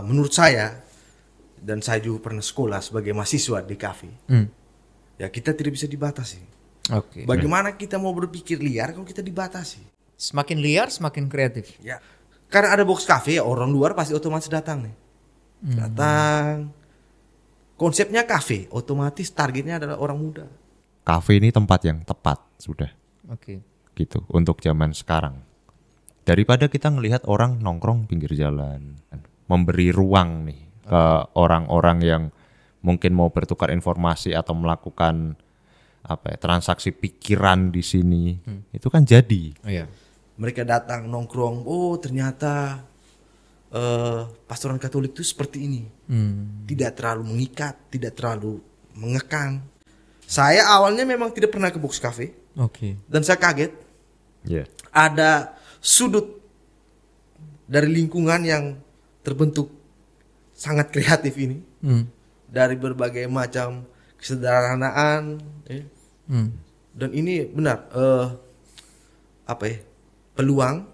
menurut saya, dan saya juga pernah sekolah sebagai mahasiswa di kafe, ya kita tidak bisa dibatasi. Oke. Bagaimana kita mau berpikir liar kalau kita dibatasi? Semakin liar semakin kreatif. Ya, karena ada box cafe, ya orang luar pasti otomatis datang nih. Datang. Konsepnya kafe, otomatis targetnya adalah orang muda. Kafe ini tempat yang tepat sudah Oke. gitu untuk zaman sekarang. Daripada kita ngelihat orang nongkrong pinggir jalan, memberi ruang nih ke orang-orang yang mungkin mau bertukar informasi atau melakukan transaksi pikiran di sini, itu kan jadi. Oh, iya. Mereka datang nongkrong, oh ternyata pastoran Katolik itu seperti ini. Tidak terlalu mengikat, tidak terlalu mengekang. Saya awalnya memang tidak pernah ke box cafe. Oke. Dan saya kaget Yeah. ada sudut dari lingkungan yang terbentuk sangat kreatif ini. Dari berbagai macam kesederhanaan. Dan ini benar peluang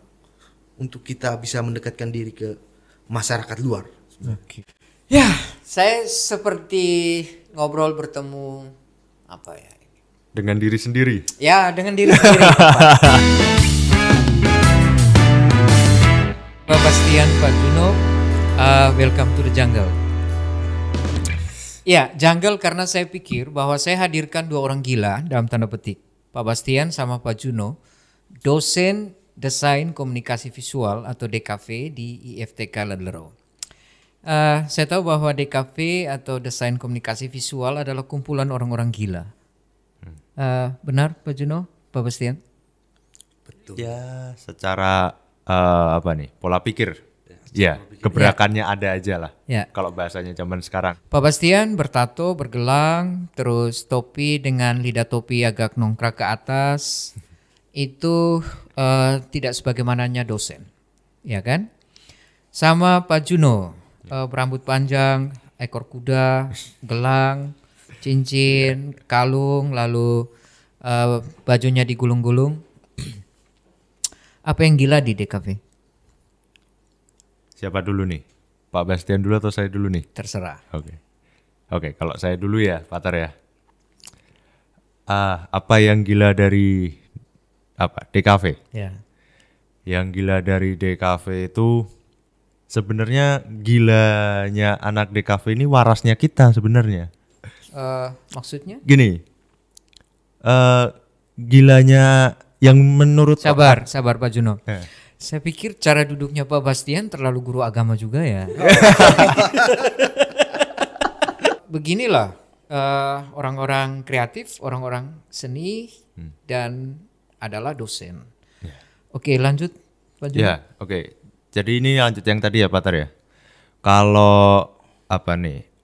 untuk kita bisa mendekatkan diri ke masyarakat luar. Oke. Ya, saya seperti ngobrol bertemu Dengan diri sendiri. Ya, dengan diri sendiri. Pak Bastian, Pak Juno, welcome to the jungle. Ya, jungle karena saya pikir bahwa saya hadirkan dua orang gila dalam tanda petik. Pak Bastian sama Pak Juno, dosen Desain Komunikasi Visual atau DKV di IFTK Ladlero. Saya tahu bahwa DKV atau Desain Komunikasi Visual adalah kumpulan orang-orang gila. Benar Pak Juno, Pak Bastian? Betul. Ya, secara pola pikir. Ya, gebrakannya ada aja lah. Ya. Kalau bahasanya zaman sekarang. Pak Bastian bertato, bergelang, terus topi dengan lidah topi agak nongkrak ke atas. Itu tidak sebagaimananya dosen, ya kan? Sama Pak Juno, berambut panjang, ekor kuda, gelang, cincin, kalung, lalu bajunya digulung-gulung. Apa yang gila di DKV? Siapa dulu nih? Pak Bastian dulu atau saya dulu nih? Terserah. Oke, kalau saya dulu ya, Patar ya. Apa yang gila dari DKV? Ya. Yang gila dari DKV itu sebenarnya gilanya anak DKV ini warasnya kita sebenarnya. Maksudnya? Gini, gilanya yang menurut Sabar Pak Juno. Eh. Saya pikir cara duduknya Pak Bastian terlalu guru agama juga ya. Beginilah orang-orang kreatif, orang-orang seni dan adalah dosen. Oke, lanjut Pak Juno. Ya, oke. Jadi ini lanjut yang tadi ya, Patar ya. Kalau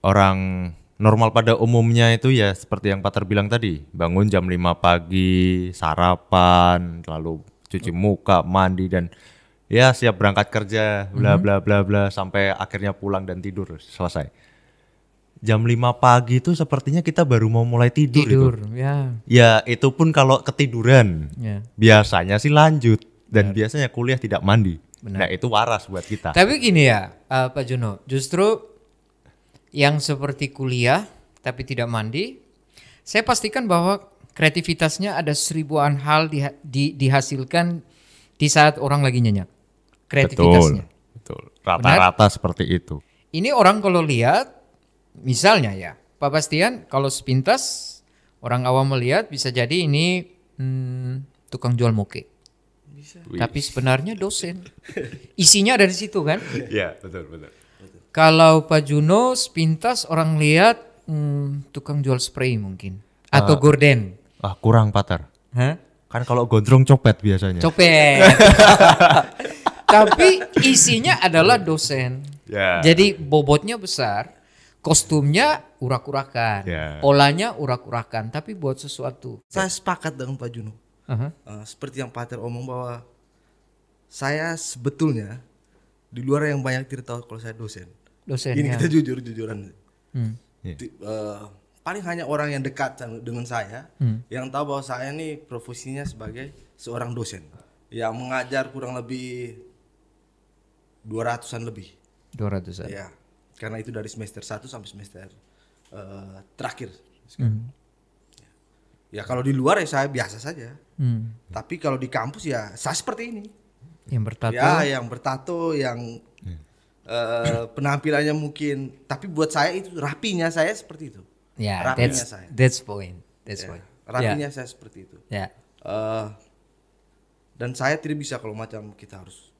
orang normal pada umumnya itu ya seperti yang Patar bilang tadi, bangun jam 5 pagi, sarapan, lalu cuci muka, mandi dan ya siap berangkat kerja, bla bla bla bla sampai akhirnya pulang dan tidur, selesai. Jam 5 pagi itu sepertinya kita baru mau mulai tidur itu. Ya. Ya, itu pun kalau ketiduran. Ya. Biasanya sih lanjut dan biasanya kuliah tidak mandi. Benar. Nah, itu waras buat kita. Tapi gini ya, Pak Juno, justru yang seperti kuliah tapi tidak mandi, saya pastikan bahwa kreativitasnya ada seribuan hal dihasilkan di saat orang lagi nyenyak. Kreativitasnya. Betul. Rata-rata seperti itu. Ini orang kalau lihat, misalnya ya, Pak Bastian kalau sepintas orang awam melihat bisa jadi ini tukang jual moke. Tapi sebenarnya dosen. Isinya ada di situ kan? Iya, betul. Kalau Pak Juno sepintas orang lihat tukang jual spray mungkin atau gorden. Kurang, Patar. Hah? Kan kalau gondrong copet biasanya. Copet. Tapi isinya adalah dosen. Ya. Jadi bobotnya besar, kostumnya urak-urakan, polanya urak-urakan, tapi buat sesuatu. Saya sepakat dengan Pak Juno. Aha. Seperti yang Pater omong bahwa saya sebetulnya di luar yang banyak tidak tahu kalau saya dosen. Dosen. Ini ya. kita jujur-jujuran. Iya. Paling hanya orang yang dekat dengan saya yang tahu bahwa saya ini profesinya sebagai seorang dosen yang mengajar kurang lebih 200-an lebih 200-an. Ya, karena itu dari semester 1 sampai semester terakhir. Ya kalau di luar ya saya biasa saja. Tapi kalau di kampus ya saya seperti ini. Yang bertato. Ya, yang bertato, yang penampilannya mungkin, tapi buat saya itu rapinya saya seperti itu. Ya, Rapinya saya. that's point. That's point. Rapinya saya seperti itu. Ya. Dan saya tidak bisa kalau macam kita harus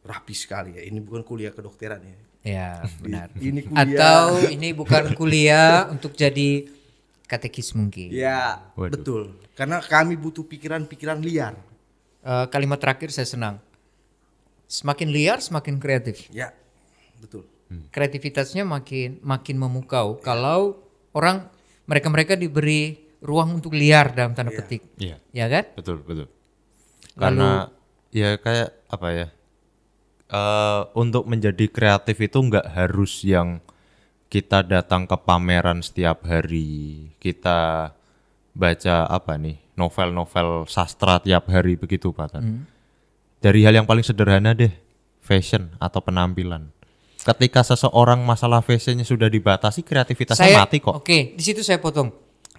rapi sekali ya. Ini bukan kuliah kedokteran ya. Ya, benar. Ini kuliah. Atau ini bukan kuliah untuk jadi katekis mungkin. Ya, betul. Karena kami butuh pikiran-pikiran liar. Kalimat terakhir saya senang. Semakin liar, semakin kreatif. Ya, betul. Kreativitasnya makin memukau kalau orang mereka diberi ruang untuk liar dalam tanda petik. Iya. Ya kan? Betul. Karena ya kayak apa ya? Untuk menjadi kreatif itu nggak harus yang kita datang ke pameran setiap hari, kita baca apa nih, novel-novel sastra tiap hari begitu Pak Tan. Dari hal yang paling sederhana deh, fashion atau penampilan. Ketika seseorang masalah fashionnya sudah dibatasi, kreativitasnya mati kok. Oke, di situ saya potong.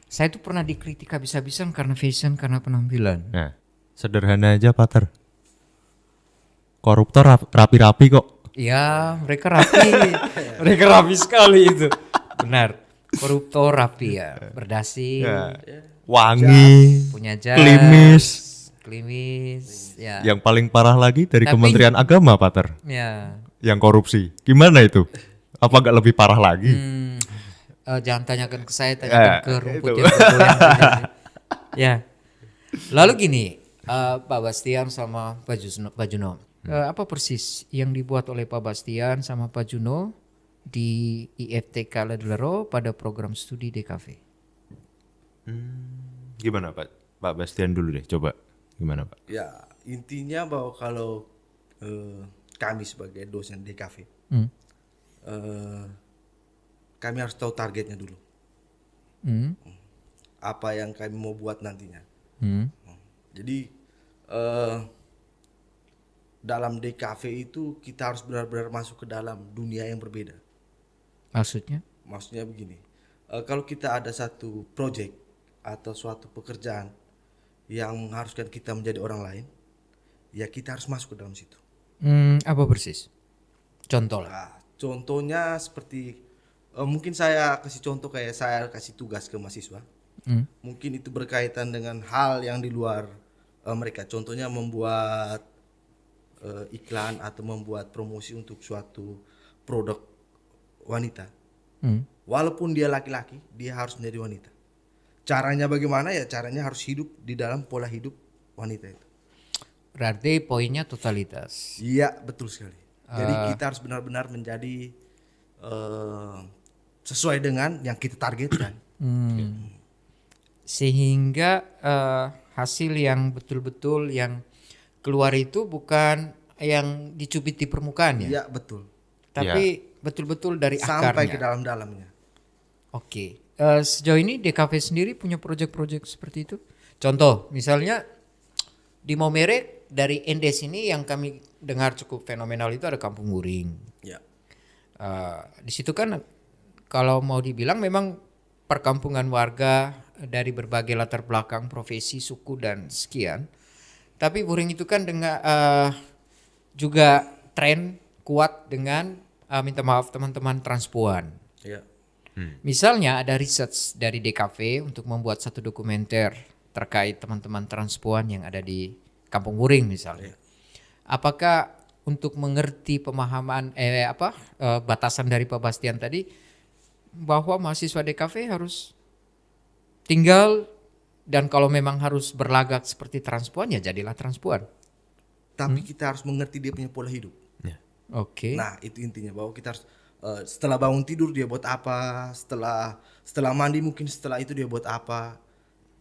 Saya tuh pernah dikritik habis-habisan karena fashion, karena penampilan. Nah, sederhana aja Pater. Koruptor rapi-rapi kok. Ya, mereka rapi. Mereka rapi sekali itu. Benar. Koruptor rapi ya, berdasi, Wangi, punya jas, klimis, ya. Yang paling parah lagi dari Tapi- Kementerian Agama Pater, Ya. yang korupsi. Gimana itu? Apa nggak lebih parah lagi? Jangan tanyakan ke saya, tanyakan ke rumput yang bergoyang. Ya. Lalu gini, Pak Bastian sama Pak Juno. Apa persis yang dibuat oleh Pak Bastian sama Pak Juno di IFTK Ladularo pada program studi DKV? Gimana Pak Bastian dulu deh, coba. Gimana Pak? Ya, intinya bahwa kalau kami sebagai dosen DKV, kami harus tahu targetnya dulu. Apa yang kami mau buat nantinya. Jadi dalam DKV itu kita harus benar-benar masuk ke dalam dunia yang berbeda. Maksudnya? Maksudnya begini, kalau kita ada satu project atau suatu pekerjaan yang mengharuskan kita menjadi orang lain, ya kita harus masuk ke dalam situ. Apa persis? Contoh lah. Nah, contohnya seperti mungkin saya kasih contoh kayak saya kasih tugas ke mahasiswa. Mungkin itu berkaitan dengan hal yang di luar mereka. Contohnya membuat iklan atau membuat promosi untuk suatu produk wanita. Walaupun dia laki-laki, dia harus menjadi wanita. Caranya bagaimana ya? Caranya harus hidup di dalam pola hidup wanita itu. Berarti poinnya totalitas. Iya, betul sekali. Jadi kita harus benar-benar menjadi sesuai dengan yang kita targetkan. Sehingga hasil yang betul-betul yang keluar itu bukan yang dicubit di permukaan ya, Iya, betul. tapi betul-betul dari Sampai akarnya. ke dalam-dalamnya. Oke. Sejauh ini DKV sendiri punya proyek-proyek seperti itu. Contoh, misalnya di Maumere dari Endes ini yang kami dengar cukup fenomenal itu ada Kampung Guring. Ya. Di situ kan kalau mau dibilang memang perkampungan warga dari berbagai latar belakang, profesi, suku dan sekian. Tapi Guring itu kan dengan juga tren kuat dengan minta maaf teman-teman transpuan. Ya. Misalnya ada research dari DKV untuk membuat satu dokumenter terkait teman-teman transpuan yang ada di Kampung Guring misalnya. Apakah untuk mengerti pemahaman batasan dari Pak Bastian tadi bahwa mahasiswa DKV harus tinggal dan kalau memang harus berlagak seperti transpuan ya jadilah transpuan. Tapi kita harus mengerti dia punya pola hidup. Oke. Nah, itu intinya bahwa kita harus setelah bangun tidur dia buat apa, setelah mandi mungkin setelah itu dia buat apa.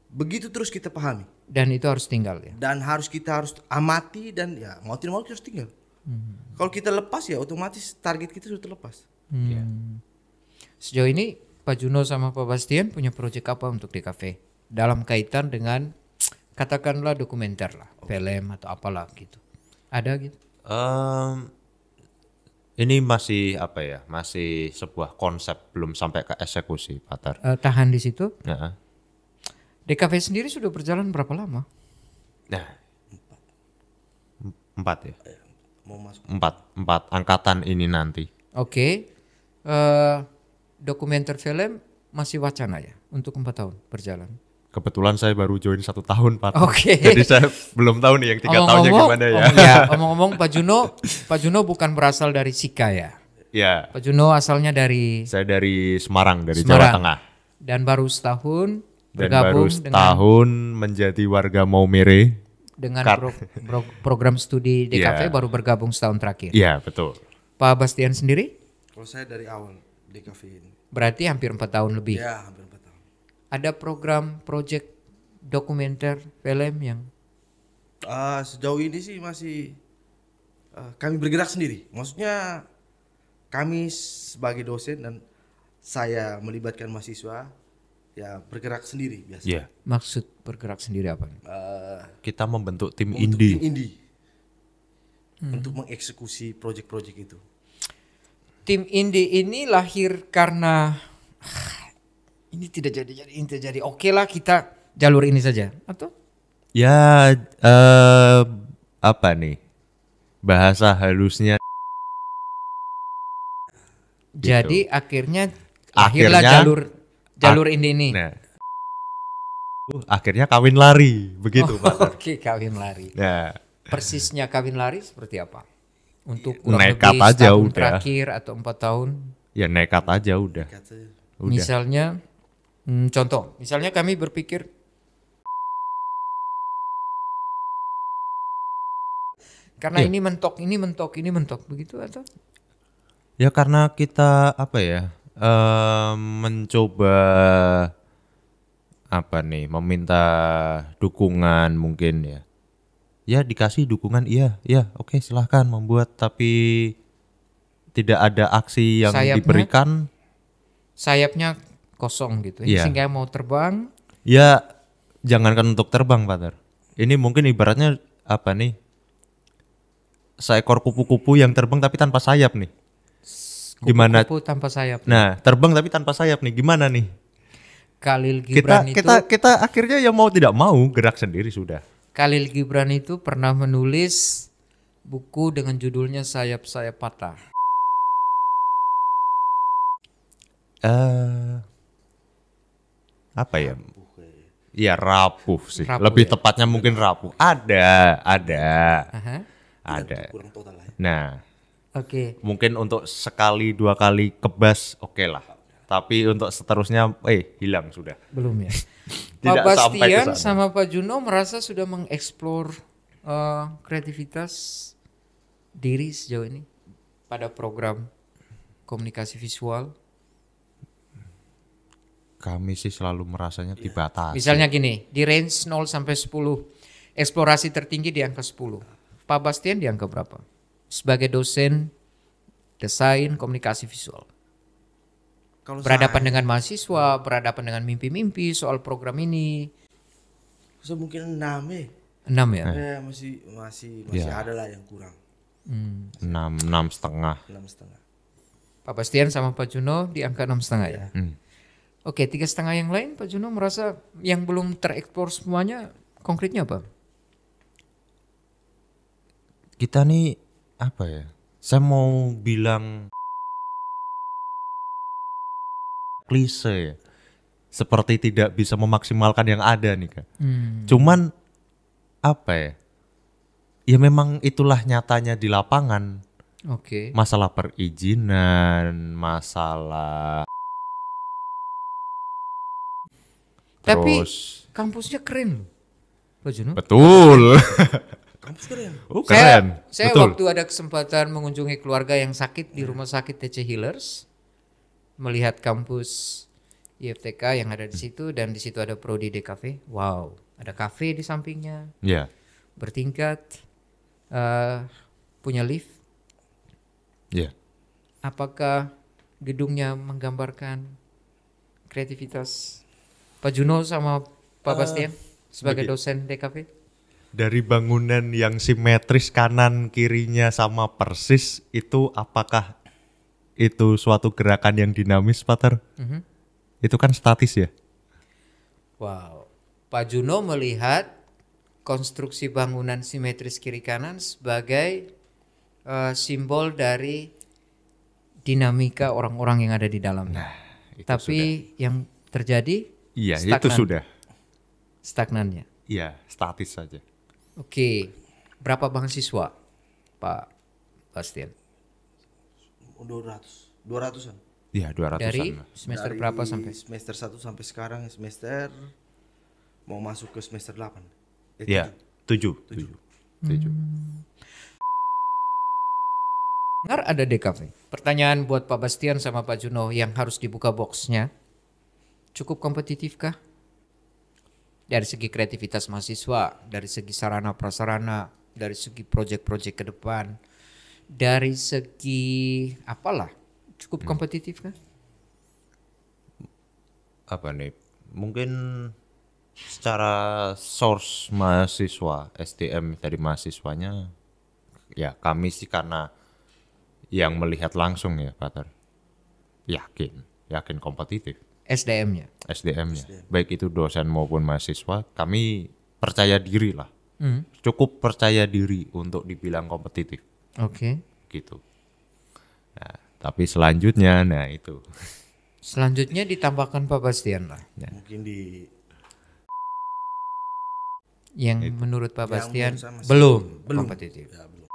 Begitu terus kita pahami. Dan itu harus tinggal ya. Dan kita harus amati dan ya mau tidak mau kita harus tinggal. Kalau kita lepas ya otomatis target kita sudah terlepas. Sejauh ini Pak Juno sama Pak Bastian punya proyek apa untuk DKV dalam kaitan dengan katakanlah dokumenter lah, film atau apalah gitu. Ada gitu? Ini masih apa ya? Masih sebuah konsep, belum sampai ke eksekusi, Pak Tar. Tahan di situ. Ya. DKV sendiri sudah berjalan berapa lama? Nah, empat ya. Mau masuk. Empat angkatan ini nanti. Oke. Dokumenter film masih wacana ya untuk 4 tahun berjalan. Kebetulan saya baru join 1 tahun, Pak. Oke. Jadi saya belum tahu nih yang 3 tahunnya gimana ya. Omong-omong Pak Juno bukan berasal dari Sika ya. Ya, Pak Juno asalnya dari saya dari Semarang, dari Semarang. Jawa Tengah. Dan baru setahun Dan bergabung baru setahun menjadi warga Maumere. dengan program studi DKV Iya. baru bergabung setahun terakhir. Iya, betul. Pak Bastian sendiri Kalau saya dari awal DKV ini. berarti hampir 4 tahun lebih. Ya, hampir 4 tahun. Ada program project dokumenter film yang Sejauh ini sih masih kami bergerak sendiri. Maksudnya kami sebagai dosen dan saya melibatkan mahasiswa ya bergerak sendiri biasa. Iya. maksud bergerak sendiri apa? Kita membentuk tim Untuk indie. tim indie untuk mengeksekusi proyek-proyek itu. Tim indie ini lahir karena ini tidak jadi. Oke lah kita jalur ini saja atau Ya, apa nih? Bahasa halusnya. jadi akhirnya lahirlah jalur indie ini. Nah, akhirnya kawin lari, begitu Pak. Oke, kawin lari. Nah, Persisnya kawin lari seperti apa? Untuk kurang Nekat lebih aja setahun udah. terakhir atau 4 tahun. ya nekat aja udah. Kata Udah. Misalnya, contoh, misalnya kami berpikir karena Iya. ini mentok, begitu atau? Ya karena kita apa ya? Mencoba apa nih? Meminta dukungan mungkin ya. Ya dikasih dukungan, iya, oke silahkan membuat, tapi tidak ada aksi yang Sayapnya? diberikan. Sayapnya kosong gitu. Iya. Sehingga mau terbang, Ya jangankan untuk terbang, Pak. Ini mungkin ibaratnya apa nih? Seekor kupu-kupu yang terbang tapi tanpa sayap nih. Gimana? kupu-kupu tanpa sayap. Nah, terbang tapi tanpa sayap nih. Gimana nih? Khalil Kita Gibran kita akhirnya ya mau tidak mau gerak sendiri sudah. Khalil Gibran itu pernah menulis buku dengan judulnya Sayap-Sayap Patah. Apa ya? Iya rapuh sih. Rapuh Lebih ya? tepatnya mungkin rapuh. Ada. Aha. Ada. kurang total lah ya. Nah, Oke. mungkin untuk sekali 2 kali kebas oke lah. Tapi untuk seterusnya hilang sudah. Belum ya. Tidak Pak sampai ke Bastian sana. sama Pak Juno merasa sudah mengeksplor kreativitas diri sejauh ini pada program komunikasi visual. Kami sih selalu merasanya dibatasi. Misalnya gini, di range 0 sampai 10, eksplorasi tertinggi di angka 10. Pak Bastian di angka berapa? Sebagai dosen desain komunikasi visual. Kalau Berhadapan dengan mahasiswa, berhadapan dengan mimpi-mimpi soal program ini. saya mungkin 6 ya. 6 ya? Masih Ya. ada lah yang kurang. 6,5. 6,5. Pak Bastian sama Pak Juno di angka 6,5 ya? Oke, 3,5 yang lain Pak Juno merasa yang belum tereksplor semuanya konkretnya apa? Kita nih apa ya? Saya mau bilang klise ya. Seperti tidak bisa memaksimalkan yang ada nih, Kak. Cuman apa ya? Ya memang itulah nyatanya di lapangan. Oke. Masalah perizinan, masalah Tapi terus kampusnya keren loh, Pak Juno. betul. Kampus keren. Oh, keren. Saya betul. waktu ada kesempatan mengunjungi keluarga yang sakit di rumah sakit TC Healers, melihat kampus IFTK yang ada di situ dan di situ ada prodi DKV. Wow, ada kafe di sampingnya, Ya. bertingkat, punya lift. Ya. Apakah gedungnya menggambarkan kreativitas Pak Juno sama Pak Bastian sebagai dosen DKV? Dari bangunan yang simetris kanan kirinya sama persis itu apakah itu suatu gerakan yang dinamis, Pater? Itu kan statis ya? Wow. Pak Juno melihat konstruksi bangunan simetris kiri kanan sebagai simbol dari dinamika orang-orang yang ada di dalamnya. Tapi yang terjadi Iya, stagnan. itu sudah. Stagnannya. Iya, statis saja. Oke. Berapa mahasiswa, Pak Bastian? 200-an. Iya, 200-an. Dari semester Dari berapa sampai? semester 1 sampai sekarang semester mau masuk ke semester 8. Iya, 7. Dengar ada DKV. Pertanyaan buat Pak Bastian sama Pak Juno yang harus dibuka boxnya. Cukup kompetitifkah? Dari segi kreativitas mahasiswa, dari segi sarana prasarana, dari segi proyek-proyek ke depan, dari segi apalah, cukup kompetitifkah? Apa nih? Mungkin secara source mahasiswa, SDM dari mahasiswanya, ya kami sih karena yang melihat langsung ya, Pater. Yakin kompetitif. SDM-nya. SDM-nya, baik itu dosen maupun mahasiswa, kami percaya diri lah. Cukup percaya diri untuk dibilang kompetitif. Oke. Gitu. Nah, tapi selanjutnya, nah itu. Selanjutnya ditambahkan Pak Bastian lah. Mungkin di Yang menurut Pak Bastian menurut saya masih belum belum. kompetitif. Ya, belum.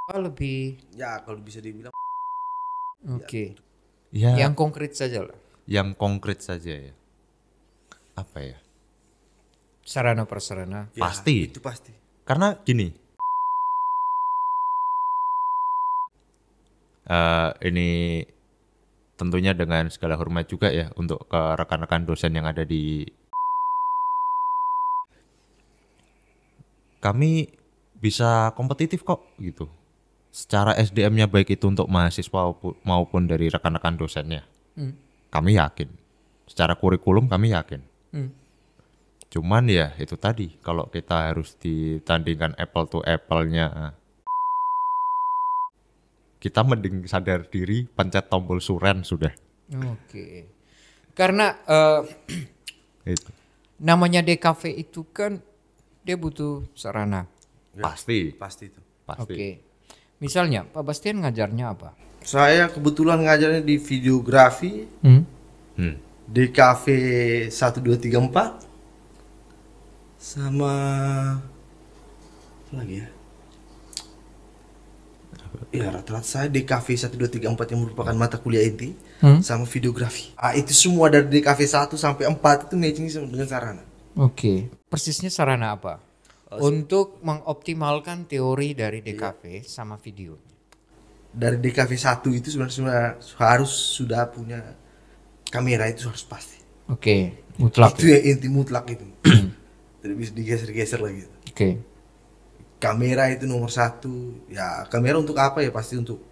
Apa lebih Ya kalau bisa dibilang oke. Ya, Yang konkret saja lah. yang konkret saja ya. Apa ya? Sarana prasarana. ya, Pasti. itu pasti. Karena gini, ini tentunya dengan segala hormat juga ya untuk ke rekan-rekan dosen yang ada di. Kami bisa kompetitif kok gitu. Secara SDM-nya baik itu untuk mahasiswa maupun dari rekan-rekan dosennya. Kami yakin. Secara kurikulum kami yakin. Cuman ya itu tadi, kalau kita harus ditandingkan apple to apple-nya, kita mending sadar diri, pencet tombol suren sudah. Oke. Karena Itu. namanya DKV itu kan dia butuh sarana. Pasti. Pasti itu. Pasti. Oke. Misalnya Pak Bastian ngajarnya apa? Saya kebetulan ngajarnya di videografi DKV 1234 sama apa lagi ya? Ya rata-rata saya DKV 1234 yang merupakan mata kuliah inti sama videografi. Itu semua dari DKV 1 sampai 4 itu matching dengan sarana. Oke. Persisnya sarana apa? Untuk mengoptimalkan teori dari DKV sama video. Dari DKV 1 itu sebenarnya harus sudah punya kamera, itu harus pasti. Oke. Mutlak. Itu ya inti mutlak itu. Tidak bisa digeser-geser lagi. Oke. Kamera itu nomor 1. Ya kamera untuk apa ya? Pasti untuk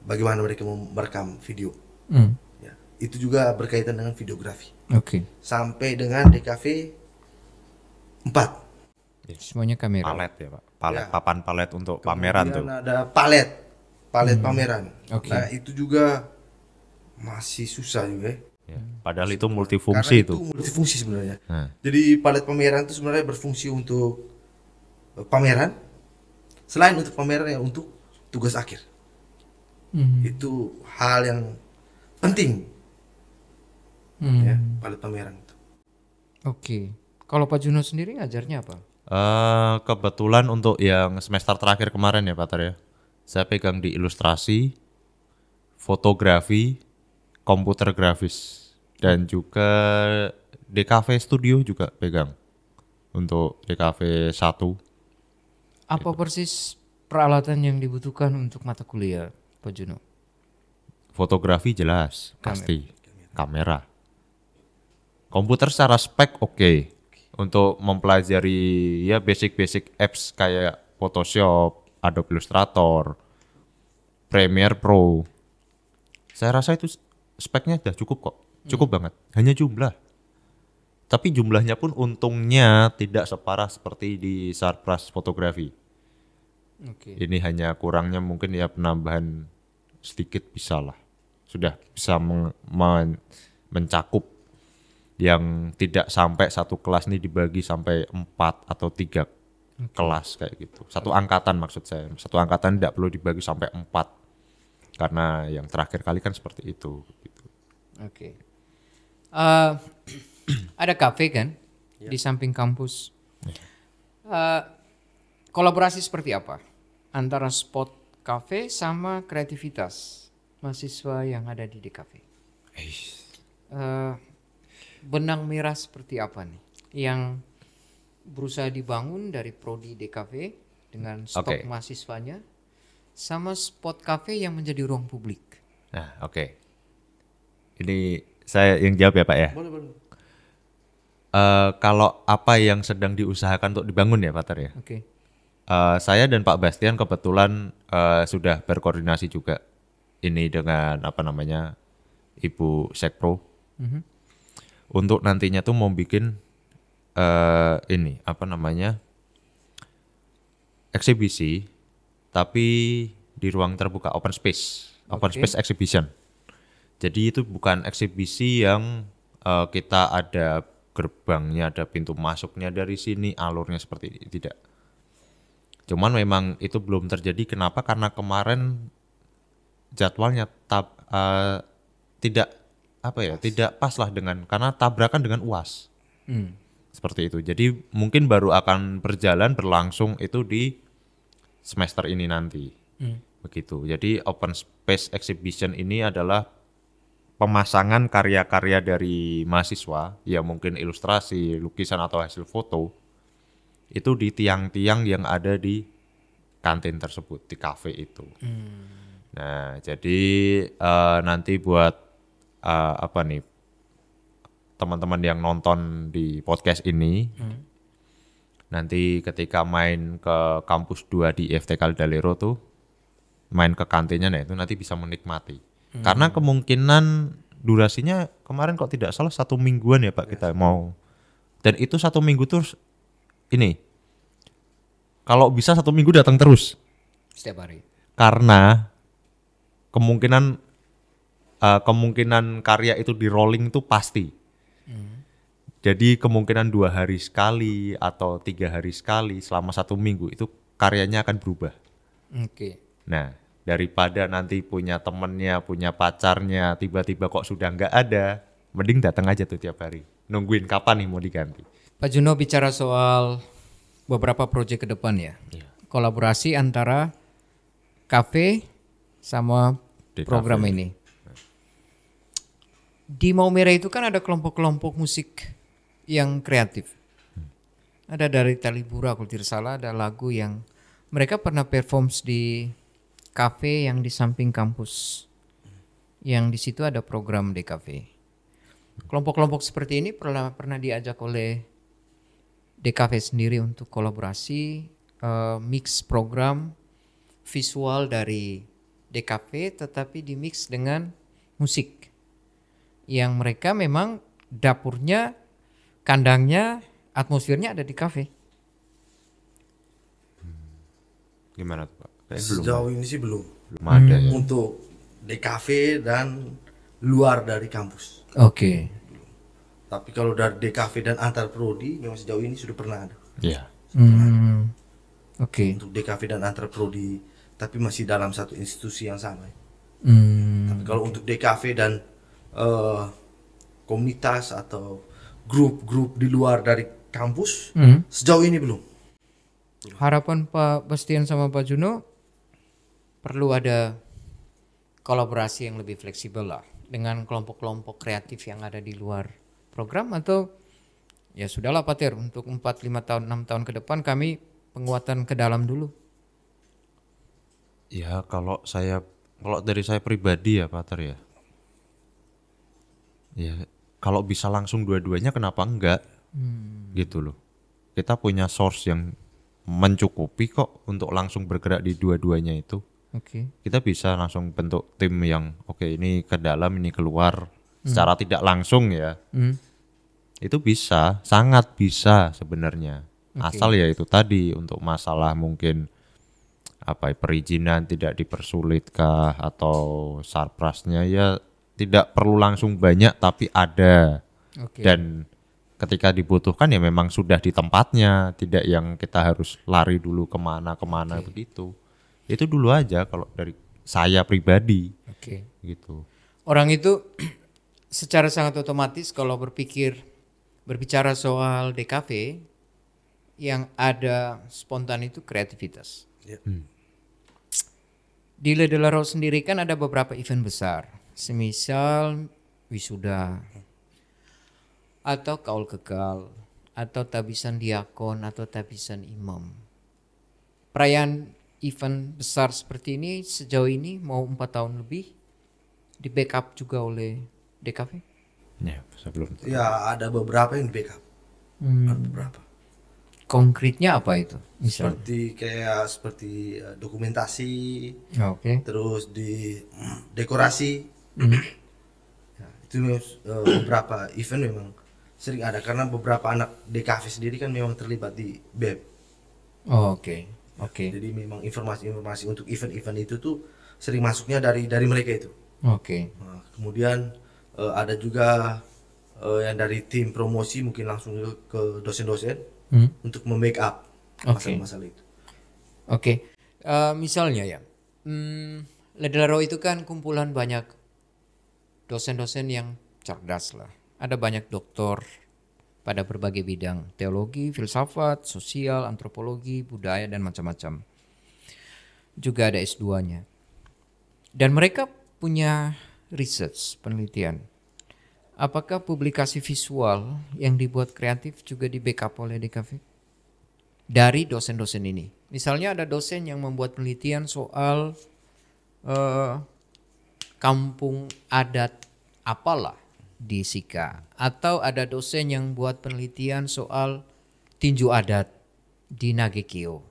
bagaimana mereka merekam video. Ya, itu juga berkaitan dengan videografi. Oke. Sampai dengan DKV 4. Semuanya kamera. Palet ya Pak. Palet, Ya. papan palet untuk pameran tuh. Kemudian ada palet pameran. Oke. Nah itu juga masih susah juga. Ya. Padahal itu multifungsi Karena itu. itu multifungsi sebenarnya. Nah. Jadi palet pameran itu sebenarnya berfungsi untuk pameran. Selain untuk pameran ya untuk tugas akhir. Itu hal yang penting. Ya, palet pameran itu. Oke. Kalau Pak Juno sendiri ngajarnya apa? Kebetulan untuk yang semester terakhir kemarin ya Pak Tar ya, saya pegang di ilustrasi, fotografi, komputer grafis, dan juga DKV Studio juga pegang untuk DKV 1. Apa persis peralatan yang dibutuhkan untuk mata kuliah Pak Juno? Fotografi jelas, pasti. Kamera. Komputer secara spek oke. Untuk mempelajari ya basic-basic apps kayak Photoshop, Adobe Illustrator, Premiere Pro. Saya rasa itu speknya udah cukup kok. Cukup banget. Hanya jumlah. Tapi jumlahnya pun untungnya tidak separah seperti di Sarpras fotografi. Oke. Ini hanya kurangnya mungkin ya penambahan sedikit bisa lah. Sudah bisa mencakup yang tidak sampai satu kelas ini dibagi sampai 4 atau 3 kelas kayak gitu. Satu angkatan maksud saya. Satu angkatan tidak perlu dibagi sampai 4. Karena yang terakhir kali kan seperti itu. Gitu. Oke. Ada kafe kan di samping kampus. Kolaborasi seperti apa antara spot kafe sama kreativitas mahasiswa yang ada di DKV? Benang merah seperti apa nih yang berusaha dibangun dari prodi DKV dengan stok mahasiswanya sama spot kafe yang menjadi ruang publik? Nah, oke. Ini saya yang jawab ya Pak ya. Boleh. Kalau apa yang sedang diusahakan untuk dibangun ya Pak Tar ya. Oke. Saya dan Pak Bastian kebetulan sudah berkoordinasi juga ini dengan apa namanya Ibu Sekpro untuk nantinya tuh mau bikin ini apa namanya eksibisi tapi di ruang terbuka open space exhibition. Jadi itu bukan eksibisi yang kita ada gerbangnya, ada pintu masuknya dari sini, alurnya seperti ini, tidak. Cuman memang itu belum terjadi. Kenapa? Karena kemarin jadwalnya tidak pas lah karena tabrakan dengan UAS. Seperti itu. Jadi mungkin baru akan berlangsung itu di semester ini nanti. Begitu. Jadi open space exhibition ini adalah pemasangan karya-karya dari mahasiswa, ya mungkin ilustrasi, lukisan atau hasil foto, itu di tiang-tiang yang ada di kantin tersebut, di kafe itu. Nah, jadi nanti buat teman-teman yang nonton di podcast ini, nanti ketika main ke kampus 2 di IFT Kaldalero tuh, main ke kantinnya, nah itu nanti bisa menikmati. Karena kemungkinan durasinya kemarin kok tidak salah 1 mingguan ya Pak kita mau. Dan itu 1 minggu terus ini. Kalau bisa 1 minggu datang terus. Setiap hari. Karena kemungkinan karya itu di rolling itu pasti. Jadi kemungkinan 2 hari sekali atau 3 hari sekali selama 1 minggu itu karyanya akan berubah. Oke. Nah, daripada nanti punya temennya, punya pacarnya, tiba-tiba kok sudah nggak ada, mending datang aja tuh tiap hari. Nungguin kapan nih mau diganti. Pak Juno bicara soal beberapa proyek ke depan ya. Kolaborasi antara kafe sama Di program kafe. ini. Di Maumere itu kan ada kelompok-kelompok musik yang kreatif. Ada dari Talibura kalau tidak salah, ada lagu yang mereka pernah performs di kafe yang di samping kampus, yang di situ ada program DKV. Kelompok-kelompok seperti ini pernah diajak oleh DKV sendiri untuk kolaborasi, mix program visual dari DKV tetapi di mix dengan musik, yang mereka memang dapurnya, kandangnya, atmosfernya ada di kafe. Gimana tuh Pak? Sejauh ini sih belum ada ya. untuk DKV dan luar dari kampus. Oke. Tapi kalau dari DKV dan antar prodi memang sejauh ini sudah pernah ada. Iya. Oke. Untuk DKV dan antar prodi, tapi masih dalam satu institusi yang sama. Tapi kalau untuk DKV dan komunitas atau grup-grup di luar dari kampus, sejauh ini belum. Harapan Pak Bastian sama Pak Juno perlu ada kolaborasi yang lebih fleksibel lah dengan kelompok-kelompok kreatif yang ada di luar program, atau ya sudahlah Pak Ter, untuk 4, 5 tahun, 6 tahun ke depan kami penguatan ke dalam dulu. Ya kalau dari saya pribadi ya Pak Ter ya. Ya kalau bisa langsung dua-duanya kenapa enggak? Gitu loh. Kita punya source yang mencukupi kok untuk langsung bergerak di dua-duanya itu. Oke. Kita bisa langsung bentuk tim yang oke, ini ke dalam, ini keluar secara tidak langsung ya. Itu bisa, sangat bisa sebenarnya. Asal ya itu tadi untuk masalah mungkin perizinan tidak dipersulitkah atau sarprasnya ya tidak perlu langsung banyak tapi ada. Oke. Dan ketika dibutuhkan ya memang sudah di tempatnya, tidak yang kita harus lari dulu kemana begitu. Itu dulu aja kalau dari saya pribadi Oke. gitu. Orang itu secara sangat otomatis kalau berbicara soal DKV yang ada spontan itu kreativitas. Ya. Di Ledelaro sendiri kan ada beberapa event besar, semisal wisuda atau kaul kekal atau tabisan diakon atau tabisan imam. Perayaan event besar seperti ini sejauh ini mau 4 tahun lebih di backup juga oleh DKV. Ya, sebelum Ya ada beberapa yang di backup. Ada beberapa. Konkretnya apa itu? Misalnya. Seperti dokumentasi, Oke. terus di dekorasi. Ya, itu beberapa event memang sering ada karena beberapa anak DKV sendiri kan memang terlibat di BEM. Oh, oke. Oke. Jadi memang informasi-informasi untuk event-event itu tuh sering masuknya dari mereka itu. Oke. Nah, kemudian ada juga yang dari tim promosi mungkin langsung ke dosen-dosen untuk membackup masalah-masalah itu. Oke. Misalnya ya, Ledelaro itu kan kumpulan banyak dosen-dosen yang cerdas lah. Ada banyak doktor pada berbagai bidang, teologi, filsafat, sosial, antropologi, budaya, dan macam-macam. Juga ada S2-nya. Dan mereka punya research, penelitian. Apakah publikasi visual yang dibuat kreatif juga di backup oleh DKV? Dari dosen-dosen ini. Misalnya ada dosen yang membuat penelitian soal kampung adat apalah di Sika. Atau ada dosen yang buat penelitian soal tinju adat di Nagekio.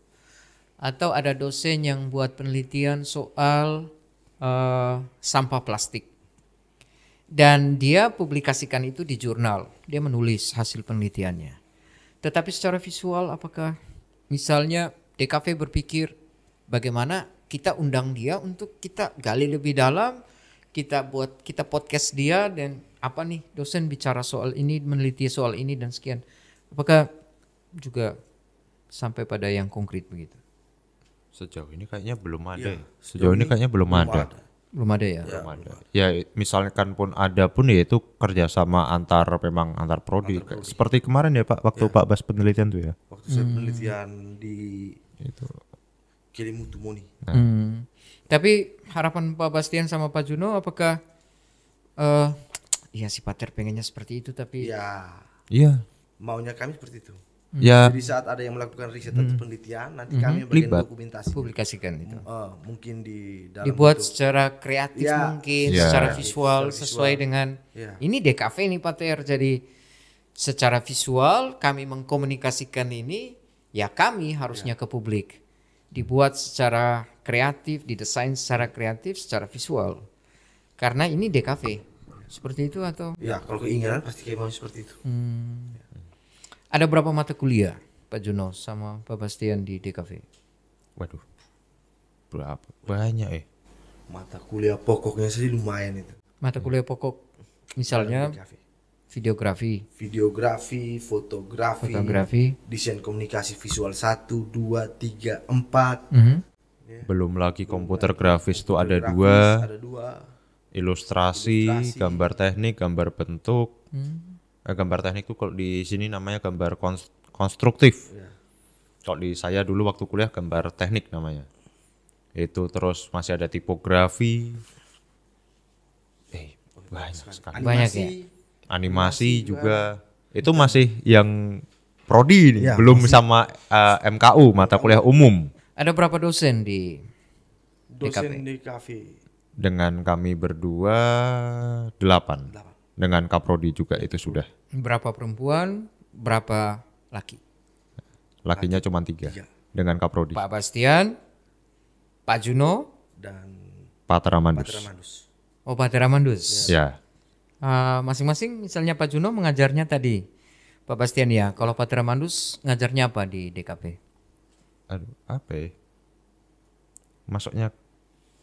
Atau ada dosen yang buat penelitian soal sampah plastik. Dan dia publikasikan itu di jurnal. Dia menulis hasil penelitiannya. Tetapi secara visual apakah misalnya DKV berpikir bagaimana kita undang dia untuk kita gali lebih dalam, kita podcast dia dan apa nih dosen bicara soal ini, meneliti soal ini dan sekian. Apakah juga sampai pada yang konkret begitu? sejauh ini kayaknya belum ada. Iya, Ya. Sejauh ini kayaknya belum ada. Belum ada ya? Belum ada. Ya misalkan pun ada pun ya itu kerjasama antar prodi. Seperti kemarin ya Pak waktu Pak Bas penelitian tuh ya. Waktu saya penelitian di Itu. Kelimutumoni. Tapi harapan Pak Bastian sama Pak Juno apakah ya si Pater pengennya seperti itu tapi Ya, Iya. maunya kami seperti itu. Ya Jadi saat ada yang melakukan riset atau penelitian, nanti kami yang bagian Libat. dokumentasi. publikasikan itu. Mungkin di dalam Dibuat bentuk- secara kreatif Ya. mungkin, Ya. secara visual Secara sesuai visual. dengan Ya. ini DKV nih Pater. Jadi secara visual kami mengkomunikasikan ini ya kami harusnya ke publik. Dibuat secara kreatif, didesain secara kreatif, secara visual. Karena ini DKV. Seperti itu atau Ya, kalau keinginan pasti kayak mau seperti itu. ada berapa mata kuliah Pak Juno sama Pak Bastian di DKV? waduh. Berapa? Banyak Mata kuliah pokoknya sih lumayan itu. Mata kuliah pokok misalnya DKV. videografi, Videografi, fotografi, desain komunikasi visual 1, 2, 3, 4. Belum lagi komputer grafis tuh ada Grafis, 2, ada 2. ilustrasi, gambar teknik, gambar bentuk. Gambar teknik tuh kalau di sini namanya gambar konstruktif. Kalau di saya dulu waktu kuliah gambar teknik namanya. Itu terus masih ada tipografi. Banyak sekali. Banyak ya? Animasi juga. Itu masih yang prodi nih, Ya, belum sama MKU, mata kuliah umum. Ada berapa dosen di Dosen DKV. Dengan kami berdua 8. Dengan Kaprodi juga itu sudah. berapa perempuan, berapa laki? Lakinya cuma 3. Dengan Kaprodi. Pak Bastian, Pak Juno, Dan Pak Ramandus. Ramandus. oh Pak Teramandus. Ya. Masing-masing misalnya Pak Juno mengajarnya tadi Pak Bastian ya. Kalau Pak Tramandus ngajarnya apa di DKP? Aduh, apa ya? Masuknya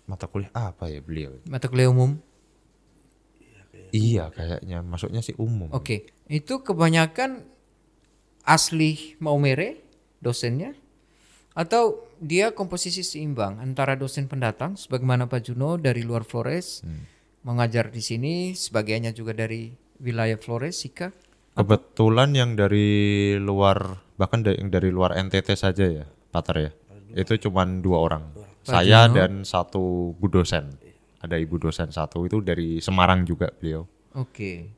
mata kuliah apa ya beliau? Mata kuliah umum? Iya kayaknya masuknya sih umum. Oke. Itu kebanyakan asli Maumere dosennya? Atau dia komposisi seimbang antara dosen pendatang sebagaimana Pak Juno dari luar Flores mengajar di sini, sebagiannya juga dari wilayah Flores, Sika? Kebetulan yang dari luar, bahkan yang dari luar NTT saja ya, Pater ya. Itu cuman 2 orang. Saya dan 1 bu dosen. Ada ibu dosen 1 itu dari Semarang juga beliau. Oke.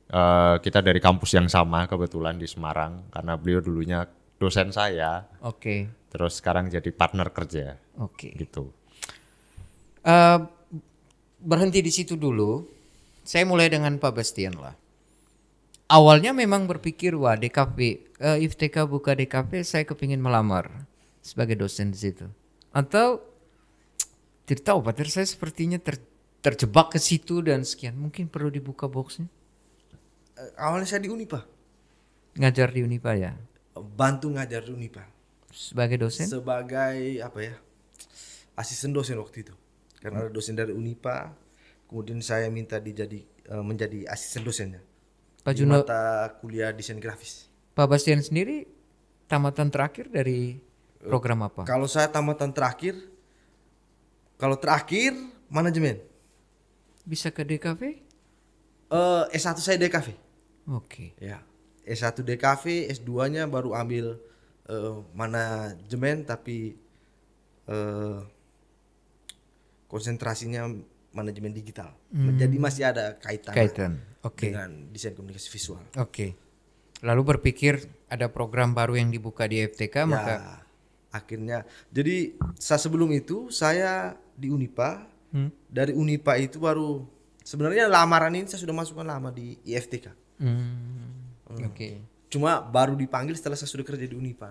Kita dari kampus yang sama kebetulan di Semarang karena beliau dulunya dosen saya. Oke. Terus sekarang jadi partner kerja. Oke. Gitu. Berhenti di situ dulu. Saya mulai dengan Pak Bastian lah. Awalnya memang berpikir wah DKP, IFTK buka DKP, saya kepingin melamar sebagai dosen di situ. Atau tidak tahu, Pak, saya sepertinya terjebak ke situ dan sekian. Mungkin perlu dibuka boxnya. Awalnya saya di Unipa. Ngajar di Unipa ya. Bantu ngajar di Unipa. Sebagai dosen? Sebagai apa ya? Asisten dosen waktu itu. Karena ada dosen dari Unipa, kemudian saya minta menjadi asisten dosennya. Pak Di Juno, mata kuliah desain grafis. Pak Bastian sendiri tamatan terakhir dari program apa? Kalau saya tamatan terakhir, kalau terakhir manajemen. Bisa ke DKV? S1 saya DKV. Oke. Ya. S1 DKV, S2-nya baru ambil manajemen tapi konsentrasinya manajemen digital. Jadi masih ada kaitan. Oke. Dengan desain komunikasi visual. Oke. Lalu berpikir ada program baru yang dibuka di FTK, Ya, maka akhirnya. Jadi sebelum itu saya di Unipa. Dari Unipa itu baru sebenarnya lamaran ini saya sudah masukkan lama di IFTK. Oke. Cuma baru dipanggil setelah saya sudah kerja di Unipa.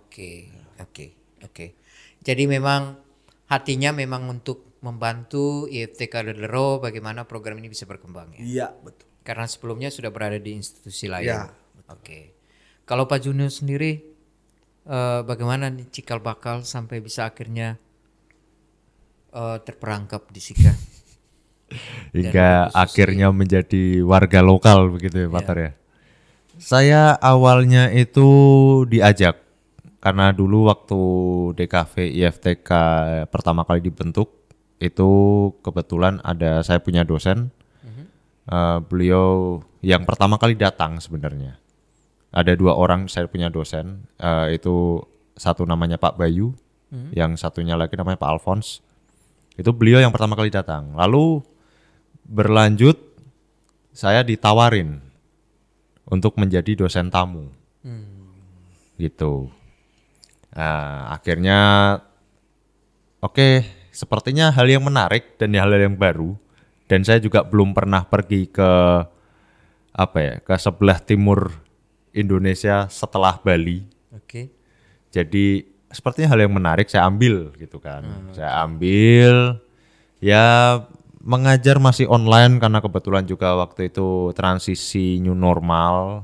Oke. Jadi memang hatinya memang untuk membantu IFTK Lodero bagaimana program ini bisa berkembang ya. Iya, betul. Karena sebelumnya sudah berada di institusi lain. Ya. Oke. Kalau Pak Juno sendiri bagaimana nih cikal bakal sampai bisa akhirnya terperangkap di Sika? Hingga akhirnya menjadi warga lokal begitu ya Pater ya. Saya awalnya itu diajak karena dulu waktu DKV IFTK pertama kali dibentuk itu kebetulan saya punya dosen, beliau yang pertama kali datang sebenarnya. Ada 2 orang saya punya dosen, itu satu namanya Pak Bayu, yang satunya lagi namanya Pak Alphonse. Itu beliau yang pertama kali datang. Lalu berlanjut saya ditawarin untuk menjadi dosen tamu, gitu. Nah, akhirnya oke. Sepertinya hal yang menarik dan hal yang baru, dan saya juga belum pernah pergi ke ke sebelah timur Indonesia setelah Bali. Oke. Jadi sepertinya hal yang menarik saya ambil gitu kan. Saya ambil ya mengajar masih online karena kebetulan juga waktu itu transisi new normal.